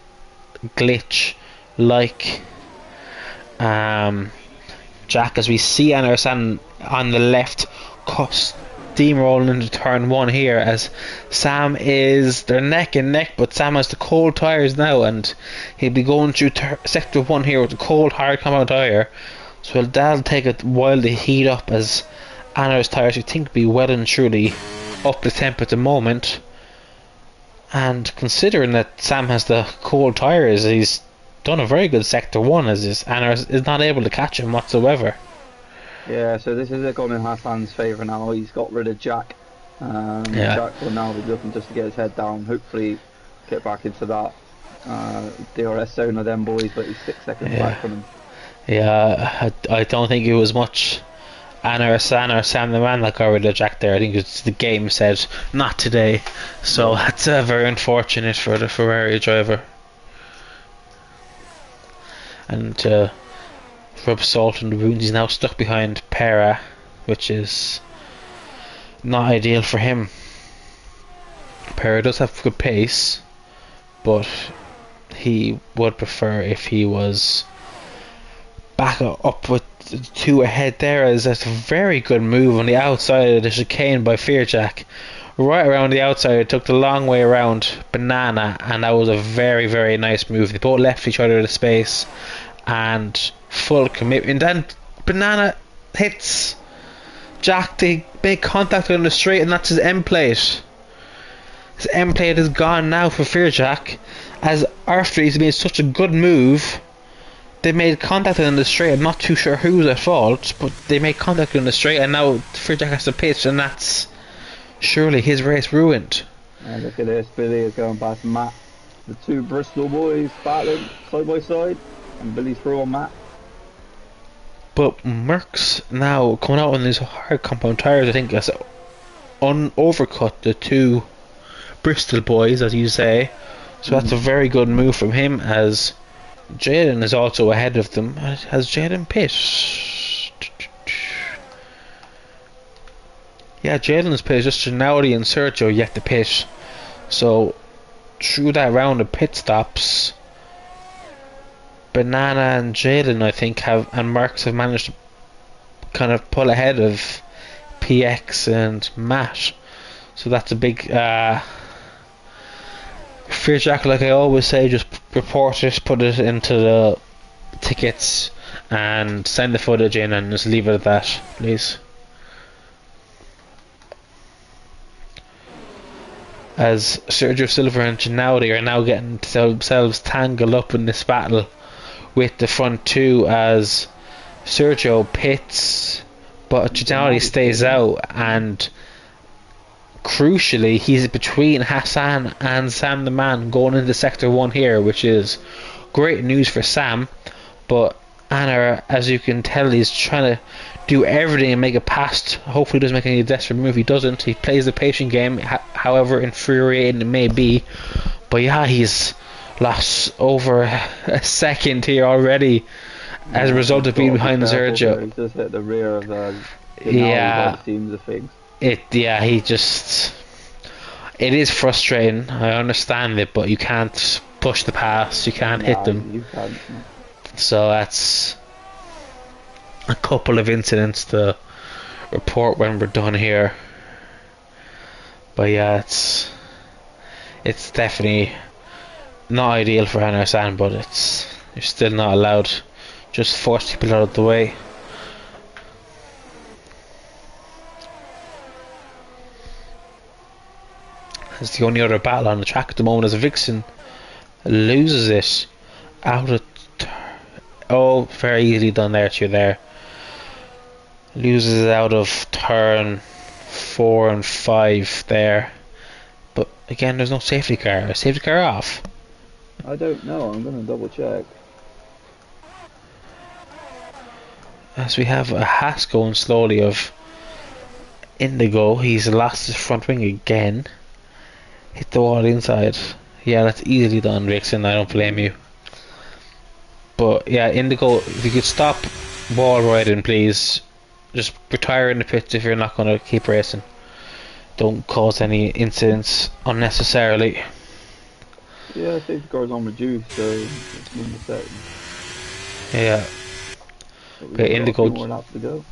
glitch like Jack, as we see Anna Hassan on the left steamrolling into turn 1 here, as Sam they're neck and neck, but Sam has the cold tyres now, and he'll be going through sector 1 here with the cold hard compound tyre, so that'll take a while to heat up, as Anna's tyres you think be well and truly up to temp at the moment. And considering that Sam has the cold tyres, he's done a very good sector 1, as Anna is not able to catch him whatsoever. Yeah, so this is gone in Hassan's favour now. He's got rid of Jack. Yeah. Jack will now be looking just to get his head down, hopefully get back into that DRS zone of them boys, but he's 6 seconds back from him. Yeah, I don't think it was much Anna or Sam the Man that got rid of Jack there. I think it's the game said not today, so that's very unfortunate for the Ferrari driver. And rub salt in the wounds, he's now stuck behind Pera, which is not ideal for him. Pera does have good pace, but he would prefer if he was back up with 2 ahead there, as that's a very good move on the outside of the chicane by Fearjack. Right around the outside, it took the long way around Banana, and that was a very, very nice move. They both left each other the space and full commitment. Then Banana hits Jack. They make contact on the straight, and that's his end plate. His end plate is gone now for Fearjack, as after he's made such a good move, they made contact on the straight. I'm not too sure who's at fault, but they made contact on the straight, and now Fearjack has to pitch, and that's surely his race ruined. And look at this, Billy is going past Matt. The 2 Bristol boys battling side by side, and Billy's through on Matt. But Merckx now coming out on these hard compound tyres, I think, has overcut the 2 Bristol boys, as you say. So that's a very good move from him, as Jaden is also ahead of them. Has Jaden pit? Yeah, Jaden's pit, just Ginaldi and Sergio yet to pit. So through that round of pit stops, Banana and Jalen, I think, and Merckx have managed to kind of pull ahead of PX and Matt. So that's a big fear jack. Like I always say, just report it, put it into the tickets, and send the footage in, and just leave it at that, please. As Sergio Silva and Ginaudi are now getting themselves tangled up in this battle with the front two, as Sergio pits but Ginaudi stays out, and crucially he's between Hassan and Sam the Man going into sector 1 here, which is great news for Sam. But Anna, as you can tell, he's trying to do everything and make it past. Hopefully he doesn't make any desperate move. He doesn't. He plays the patient game, however infuriating it may be. But yeah, he's lost over a second here already as a result of being behind Sergio. He just hit the rear of yeah, seems the things. It is frustrating. I understand it, but you can't push the pass. You can't hit them. You can't. So that's a couple of incidents to report when we're done here. But yeah, it's definitely not ideal for San, but you're still not allowed. Just force people out of the way. It's the only other battle on the track at the moment, as Vixen loses it out of very easily done there. To there, loses it out of turn 4 and 5 there. But again, there's no safety car. Safety car off? I don't know. I'm going to double check. As we have a Haas going slowly of Indigo. He's lost his front wing again. Hit the wall inside. Yeah, that's easily done, Vixen. I don't blame you. But yeah, Indigo, if you could stop wall riding, please. Just retire in the pits if you're not going to keep racing. Don't cause any incidents unnecessarily. Yeah, safety car's on reduced, so it's in the setting. Yeah. Okay, Indigo. More laps to go.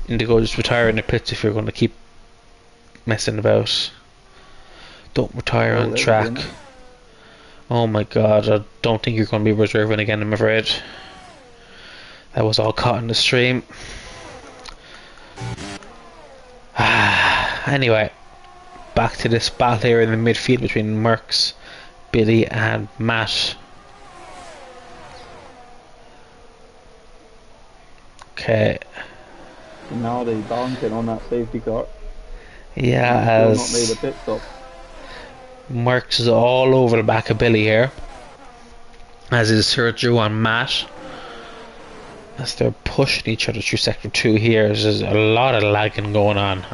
Indigo, just retire in the pits if you're going to keep messing about. Don't retire on track. Oh my god, I don't think you're going to be reserving again, I'm afraid. That was all caught in the stream. Anyway, back to this battle here in the midfield between Merckx, Billy and Matt. Okay. So now they're bouncing on that safety car. Yeah, as not made a pit stop. Merckx is all over the back of Billy here, as is Sergio and Matt, as they're pushing each other through sector 2 here. There's a lot of lagging going on,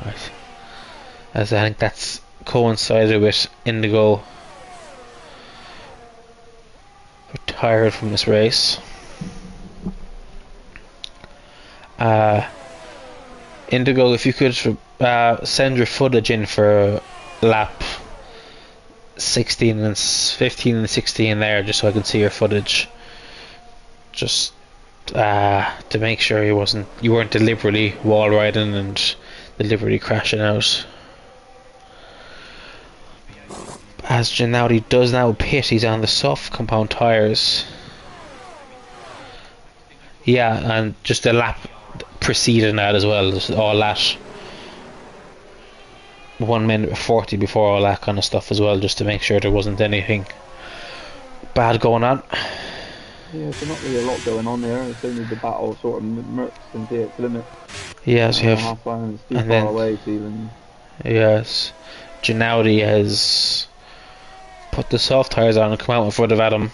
as I think that's coincided with Indigo retired from this race. Indigo, if you could send your footage in for lap 16 and 15 and 16 there, just so I can see your footage, just to make sure you weren't deliberately wall riding and deliberately crashing out. As Ginaudi does now pit, he's on the soft compound tyres. Yeah, and just a lap preceding that as well, just all that 1 minute 40 before all that kind of stuff as well, just to make sure there wasn't anything bad going on. Yeah, so not really a lot going on there. It's only the battle sort of Merckx and DX limit. Yes, you have, half line is too and far then away to even. Yes, Ginaudi has put the soft tyres on and come out in front of Adam.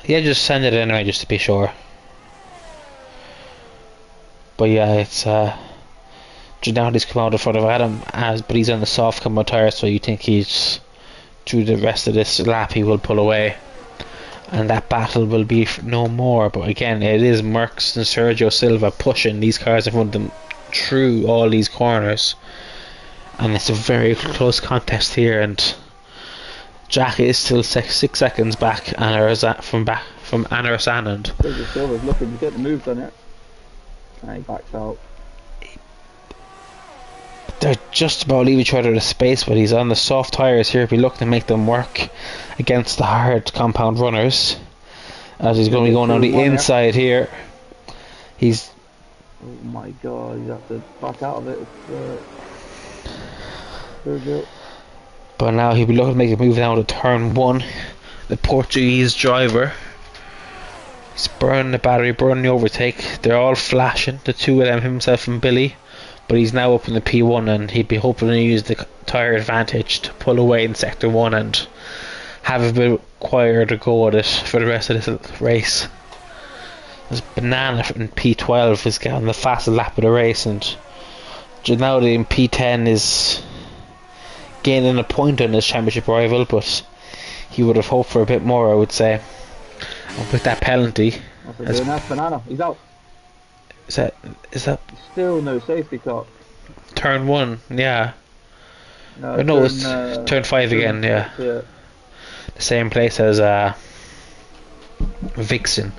Yeah, just send it anyway, just to be sure. But yeah, it's Ginaudi's come out in front of Adam, but he's on the soft compound tyres, so you think he's through the rest of this lap he will pull away, and that battle will be no more. But again, it is Merckx and Sergio Silva pushing these cars in front of them through all these corners, and it's a very close contest here. And Jack is still 6 seconds back, and from from Anorth Anand. Sergio Silva's looking to get the move done here. And he backs out. They're just about leaving each other the space, but he's on the soft tyres here. Be looking to make them work against the hard compound runners. As he's going to be going on the inside here. He's... Oh my god, he's have to back out of it. Sergio. But now he'll be looking to make a move down to turn 1. The Portuguese driver. He's burning the battery, burning the overtake. They're all flashing, the two of them, himself and Billy. But he's now up in the P1 and he'd be hoping to use the tyre advantage to pull away in sector 1 and have a bit quieter to go at it for the rest of this race. There's Banana in P12 is getting the fastest lap of the race, and Ginaldi in P10 is gaining a point on his championship rival, but he would have hoped for a bit more, I would say. And with that penalty, that's Banana, he's out. Is that still no safety car? Turn 1, yeah. No, it's turn 5 again, yeah. The same place as Vixen.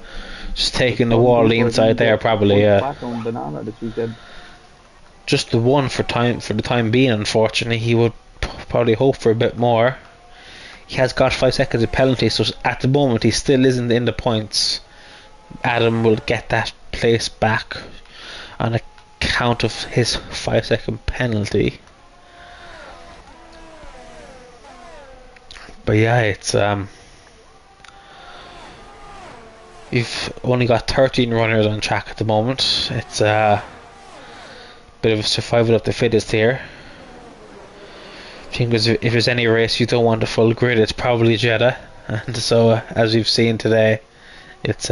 Just taking the wall inside there, probably. Back on Banana this weekend. Just the one for the time being. Unfortunately, he would probably hope for a bit more. He has got 5 seconds of penalty, so at the moment he still isn't in the points. Adam will get that place back on account of his 5-second penalty. But yeah, it's you've only got 13 runners on track at the moment. It's a bit of a survival of the fittest here. I think if there's any race you don't want a full grid, it's probably Jeddah. And so, as we've seen today, it's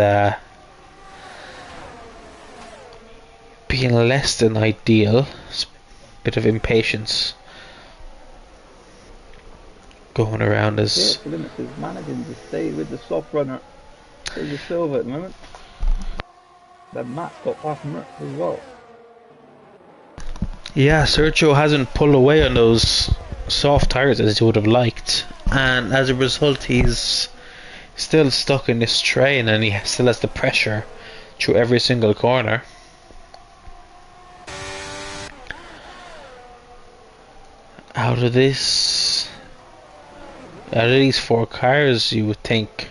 being less than ideal. It's a bit of impatience going around as... Yeah, is managing to stay with the soft runner. There's a Silva at the moment. Then Matt's got past him as well. Yeah, Sergio hasn't pulled away on those soft tyres as he would have liked, and as a result he's still stuck in this train and he still has the pressure through every single corner. Out of these 4 cars, you would think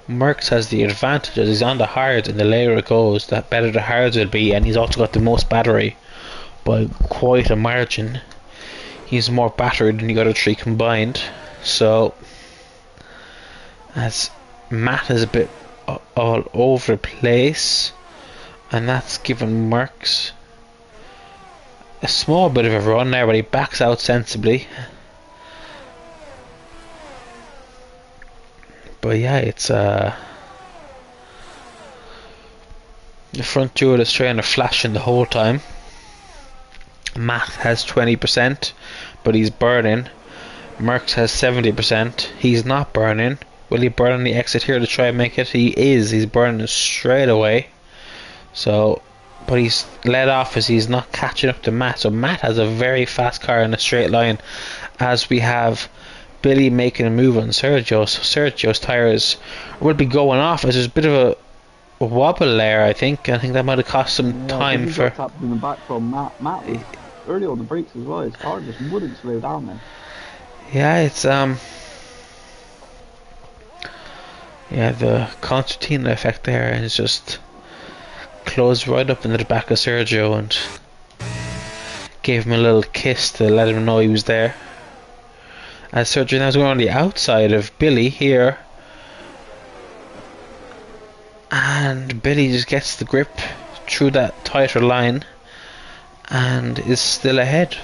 Merckx has the advantage as he's on the hards, and the later it goes, the better the hards will be, and he's also got the most battery by quite a margin. He's more battery than the other 3 combined. So as Matt is a bit all over the place, and that's given Merckx a small bit of a run there, but he backs out sensibly. But yeah, it's the front two of the train are flashing the whole time. Matt has 20%, but he's burning. Merckx has 70%. He's not burning. Will he burn on the exit here to try and make it? He is. He's burning straight away. So, but he's let off as he's not catching up to Matt. So Matt has a very fast car in a straight line, as we have Billy making a move on Sergio. So Sergio's tyres will be going off as there's a bit of a wobble there. I think that might have cost some time for. Tapped in the back from Matt. Matt was early on the brakes as well. His car just wouldn't slow down then. Yeah, it's yeah, the concertina effect there is just closed right up into the back of Sergio and gave him a little kiss to let him know he was there. As Sergio now is going on the outside of Billy here, and Billy just gets the grip through that tighter line and is still ahead.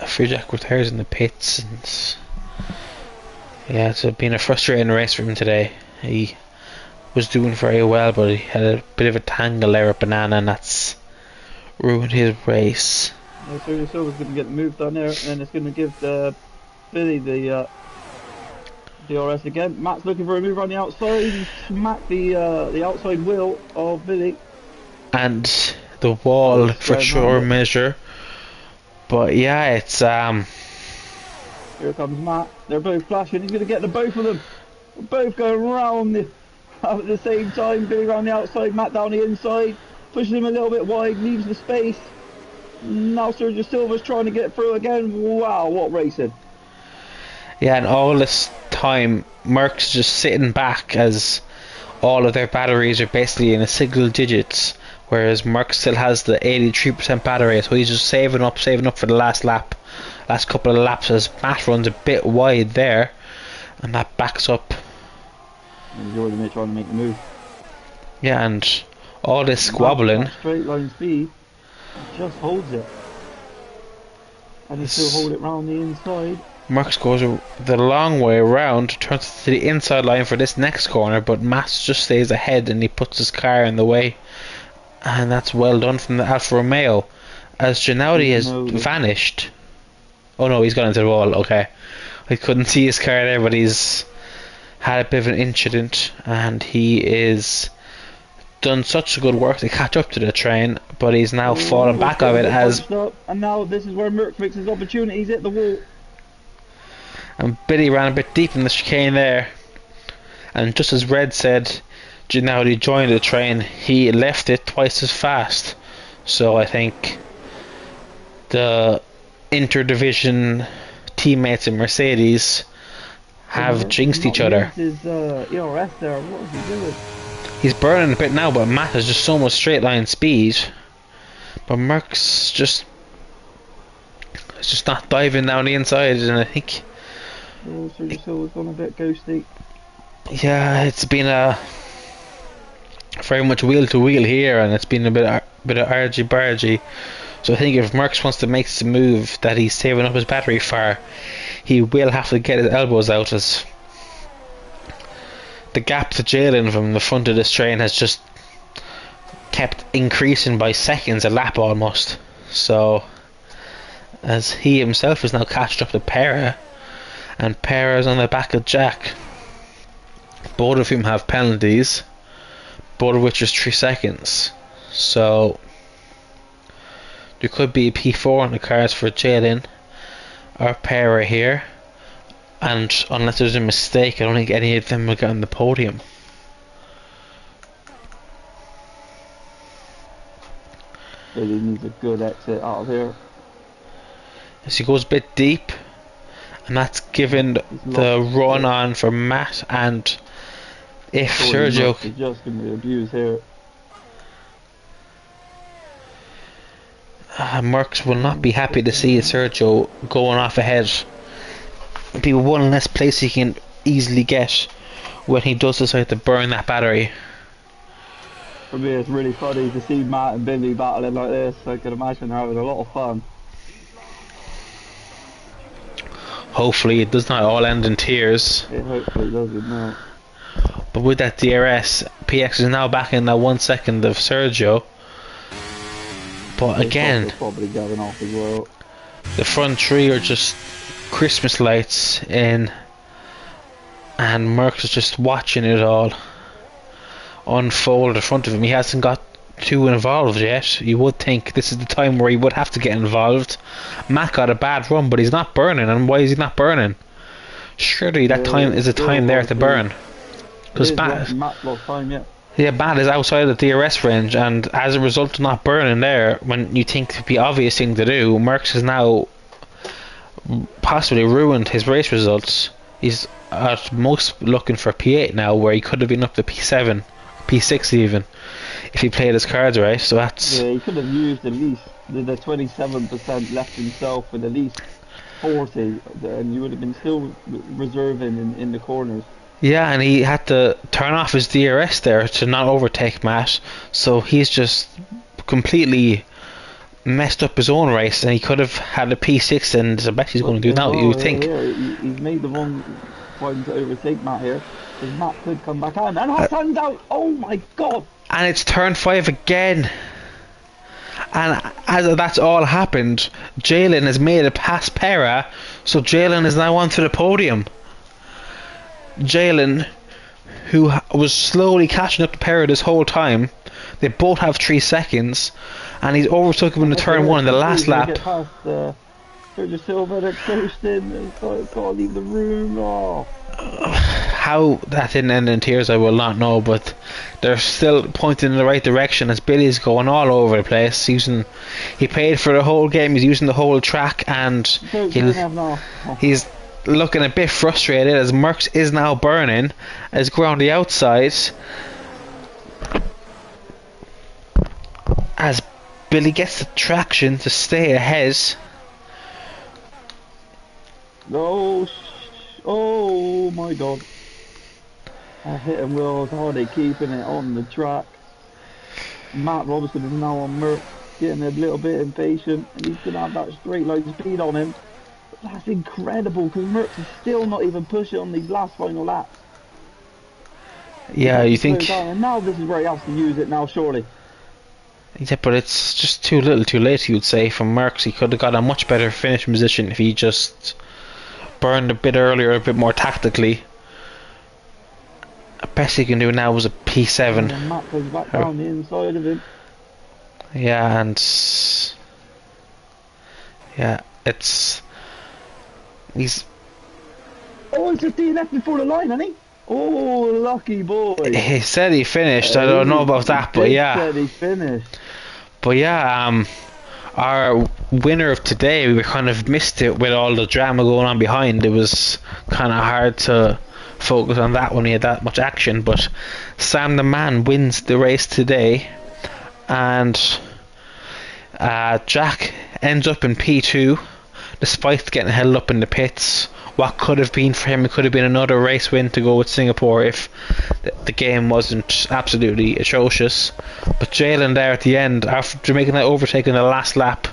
Free Jack retires in the pits, and yeah, it's been a frustrating race for him today. He was doing very well, but he had a bit of a tangle there with Banana, and that's ruined his race. Yeah, Sergio Silva's going to get moved on there, and it's going to give Billy the DRS again. Matt's looking for a move around the outside. He's smacked the outside wheel of Billy. And the wall for sure it. measure. But yeah, it's Here comes Matt. They're both flashing. He's going to get the both of them. Both going round at the same time. Billy around the outside, Matt down the inside. Pushing him a little bit wide, leaves the space. Now Sergio Silva's trying to get through again. Wow, what racing. Yeah, and all this time, Merck's just sitting back as all of their batteries are basically in a single digits, whereas Merck still has the 83% battery, so he's just saving up for the last couple of laps as Matt runs a bit wide there, and that backs up. And Jordan trying to make the move. Yeah, and all this squabbling. Straight line speed, just holds it. And he still hold it round the inside. Merckx goes the long way around, turns to the inside line for this next corner, but Matt just stays ahead and he puts his car in the way. And that's well done from the Alfa Romeo. As Gennady has vanished. Oh no, he's gone into the wall, okay. I couldn't see his car there, but he's had a bit of an incident and he is done such good work to catch up to the train, but he's now fallen back of it as... And now this is where Merckx makes his opportunities at the wall. And Billy ran a bit deep in the chicane there, and just as Red said, Gennady joined the train, he left it twice as fast. So I think the interdivision teammates in Mercedes have jinxed each other. His ERS there, what is he doing? He's burning a bit now, but Matt has just so much straight line speed. But Merckx just not diving down the inside, and I think... Oh, Sergio Silva's gone a bit ghosty. Yeah, it's been a very much wheel to wheel here, and it's been a bit of argy bargy. So I think if Merckx wants to make the move that he's saving up his battery for, he will have to get his elbows out, as the gap to Jalen from the front of this train has just kept increasing by seconds a lap almost. So as he himself is now catched up to Pera, and Pera's on the back of Jack. Both of them have penalties, both of which is 3 seconds. So there could be a P4 on the cards for Jalen or Pera here, and unless there's a mistake, I don't think any of them will get on the podium. Billy needs a good exit out of here. As he goes a bit deep, and that's given the run on for Matt, and if Sergio is just going to be abused here. Merckx will not be happy to see Sergio going off ahead. It'll be one less place he can easily get when he does decide to burn that battery. For me, it's really funny to see Matt and Billy battling like this. I can imagine they're having a lot of fun. Hopefully it does not all end in tears. It hopefully doesn't, no. But with that DRS, PX is now back in that 1 second of Sergio. But again, probably going off as well. The front three are just Christmas lights in, and Merckx is just watching it all unfold in front of him. He hasn't got too involved yet. You would think this is the time where he would have to get involved. Matt got a bad run, but he's not burning. And why is he not burning? Surely that time is a time there to burn. Because Matt lost time, yeah. Yeah, Matt is outside of the DRS range, and as a result of not burning there, when you think it would be an obvious thing to do, Merckx has now possibly ruined his race results. He's at most looking for P8 now, where he could have been up to P7, P6 even, if he played his cards right. So that's... Yeah, he could have used at least the 27% left himself with at least 40, and you would have been still reserving in the corners. Yeah, and he had to turn off his DRS there to not overtake Matt, so he's just completely messed up his own race, and he could have had a P6, and I bet he's going to do that, you would think. Yeah, he's made the wrong point to overtake Matt here, because Matt could come back on, and Hassan's out! Oh my god! And it's turn 5 again. And as that's all happened, Jalen has made it past Pera, so Jalen is now onto the podium. Jalen, who was slowly catching up to Perra this whole time. They both have 3 seconds, and he's overtook him in the turn 1 in the last lap. Get past Sergio Silva, they're coasting. They can't leave the room. Oh. How that didn't end in tears, I will not know, but they're still pointing in the right direction as Billy's going all over the place. He paid for the whole game, he's using the whole track, and he's looking a bit frustrated as Merckx is now burning as go on the outside as Billy gets the traction to stay ahead. No, oh my god. I hit him well. How are they keeping it on the track? Matt Robertson is now on Merckx, getting a little bit impatient, and he's going to have that straight line speed on him. But that's incredible, because Merckx is still not even pushing on these last final laps. Yeah, you think... And now this is where he has to use it now, surely. Yeah, but it's just too little too late, you would say, from Merckx. He could have got a much better finishing position if he just burned a bit earlier, a bit more tactically. The best he can do now was a P7. And Matt goes back down the inside of him. Yeah, and yeah, he's... Oh, it's just DNF before the line, hasn't he? Oh, lucky boy. He said he finished. I don't know about that, but yeah. He said he finished. But yeah, our winner of today, we kind of missed it with all the drama going on behind. It was kind of hard to focus on that when we had that much action, but Sam the Man wins the race today, and Jack ends up in P2 despite getting held up in the pits. What could have been for him, it could have been another race win to go with Singapore if the game wasn't absolutely atrocious. But Jalen there at the end, after making that overtake in the last lap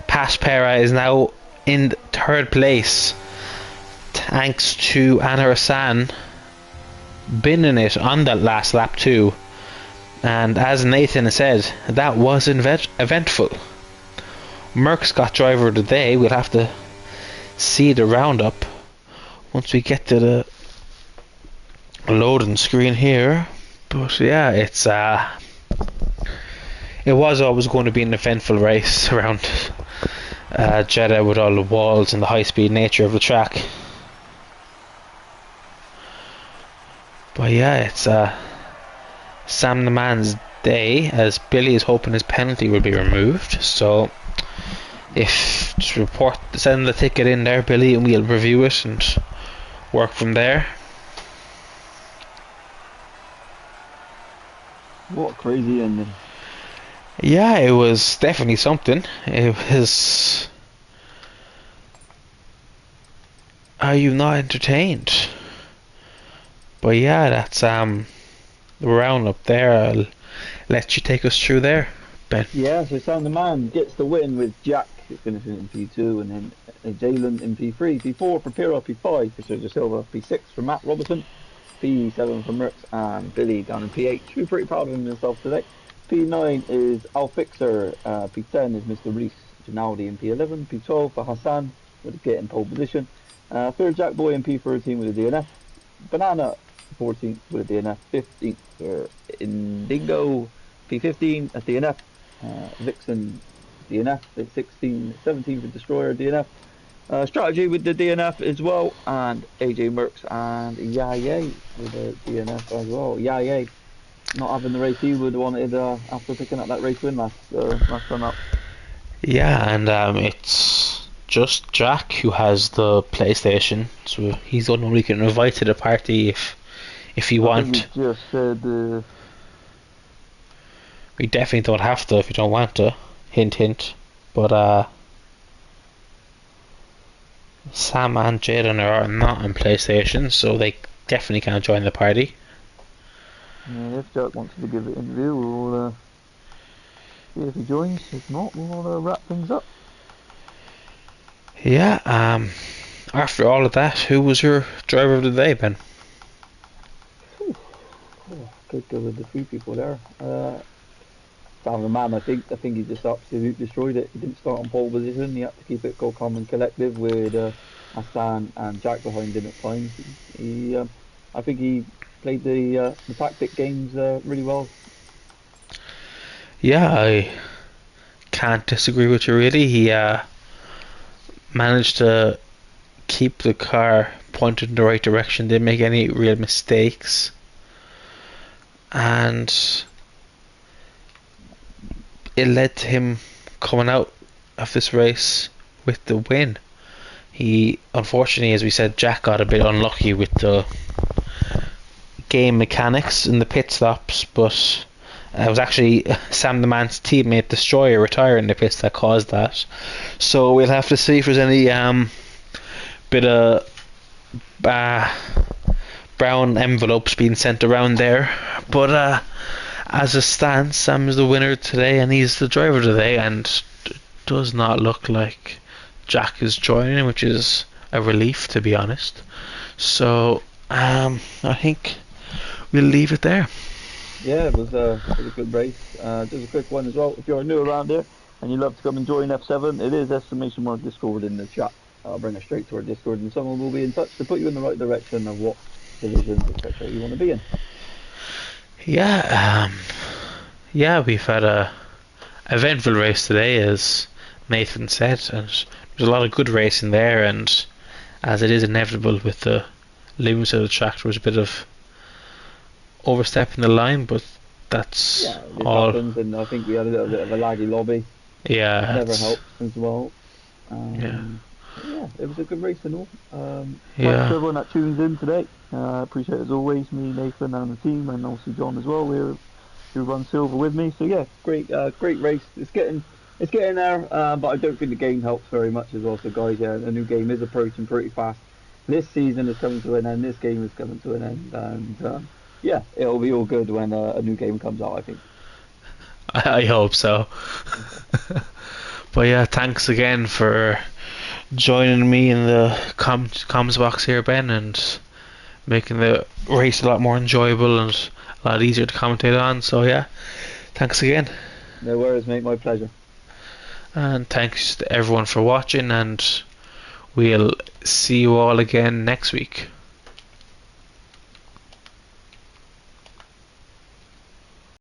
past Perra, is now in 3rd place thanks to Anna Hassan binning it on that last lap too. And as Nathan said, that was eventful. Merckx got driver of the day. We'll have to see the roundup once we get to the loading screen here. But yeah, it was always going to be an eventful race around Jeddah with all the walls and the high speed nature of the track. But yeah, it's Sam the Man's day, as Billy is hoping his penalty will be removed. So if just send the ticket in there, Billy, and we'll review it and work from there. What a crazy ending. Yeah, it was definitely something. It was... Are you not entertained? But yeah, that's the roundup there. I'll let you take us through there, Ben. Yeah, so Sam the Man gets the win with Jack finishing in P2, and then Jalen in P3, P4 for Pirro, P5 for Sergio Silva, P6 for Matt Robertson, P7 for Merckx, and Billy down in P8. We're pretty proud of himself today. P9 is Al Fixer, P10 is Mr. Reese Ginaldi in P11, P12 for Hassan with a get in pole position, 3rd Jack Boy in P13 with a DNF, Banana 14th with a DNF, 15th for Indigo, P15 a DNF, Vixen DNF, 16, 17 for Destroyer DNF, Strategy with the DNF as well, and AJ Merckx and Yaya with a DNF as well. Yaya not having the race he would have wanted after picking up that race win last run up. Yeah, and it's just Jack who has the PlayStation, so he's the one we can invite to the party if you want. He just said we definitely don't have to if you don't want to. Hint, hint. But Sam and Jaden are not on PlayStation, so they definitely can't join the party. Yeah, if Jack wants to give it an interview, we'll see if he joins. If not, we'll wrap things up. Yeah, after all of that, who was your driver of the day, Ben? Could go with the 3 people there. Sam the Man, I think he just absolutely destroyed it. He didn't start on pole position. He had to keep it go calm and collective with Hassan and Jack behind him at times. He I think he played the tactic games really well. Yeah, I can't disagree with you really. He managed to keep the car pointed in the right direction, didn't make any real mistakes, and it led to him coming out of this race with the win. He, unfortunately, as we said, Jack got a bit unlucky with the game mechanics in the pit stops, but it was actually Sam the Man's teammate Destroyer retiring the pits that caused that. So we'll have to see if there's any bit of brown envelopes being sent around there. But as it stands, Sam is the winner today, and he's the driver today, and does not look like Jack is joining, which is a relief, to be honest. So I think we'll leave it there. Yeah, it was a good race. Just a quick one as well. If you're new around here and you'd love to come and join F7, it is exclamation mark Discord in the chat. I'll bring us straight to our Discord, and someone will be in touch to put you in the right direction of what divisions, etc. you want to be in. Yeah, we've had a eventful race today, as Nathan said, and there's a lot of good racing there, and as it is inevitable with the limits of the track, there was a bit of overstepping the line, but that's it all. happens, and I think we had a little bit of a laggy lobby. Yeah, Never helps as well. Yeah, it was a good race and all. Thanks to yeah, everyone that tunes in today. Appreciate it as always, me, Nathan, and the team, and obviously John as well. Who run silver with me. So yeah, great race. It's getting there, but I don't think the game helps very much as well. So guys, yeah, the new game is approaching pretty fast. This season is coming to an end. This game is coming to an end, and yeah, it'll be all good when a new game comes out, I think. I hope so. But yeah, thanks again for joining me in the comms box here, Ben, and making the race a lot more enjoyable and a lot easier to commentate on. So yeah, thanks again. No worries, mate. My pleasure. And thanks to everyone for watching, and we'll see you all again next week.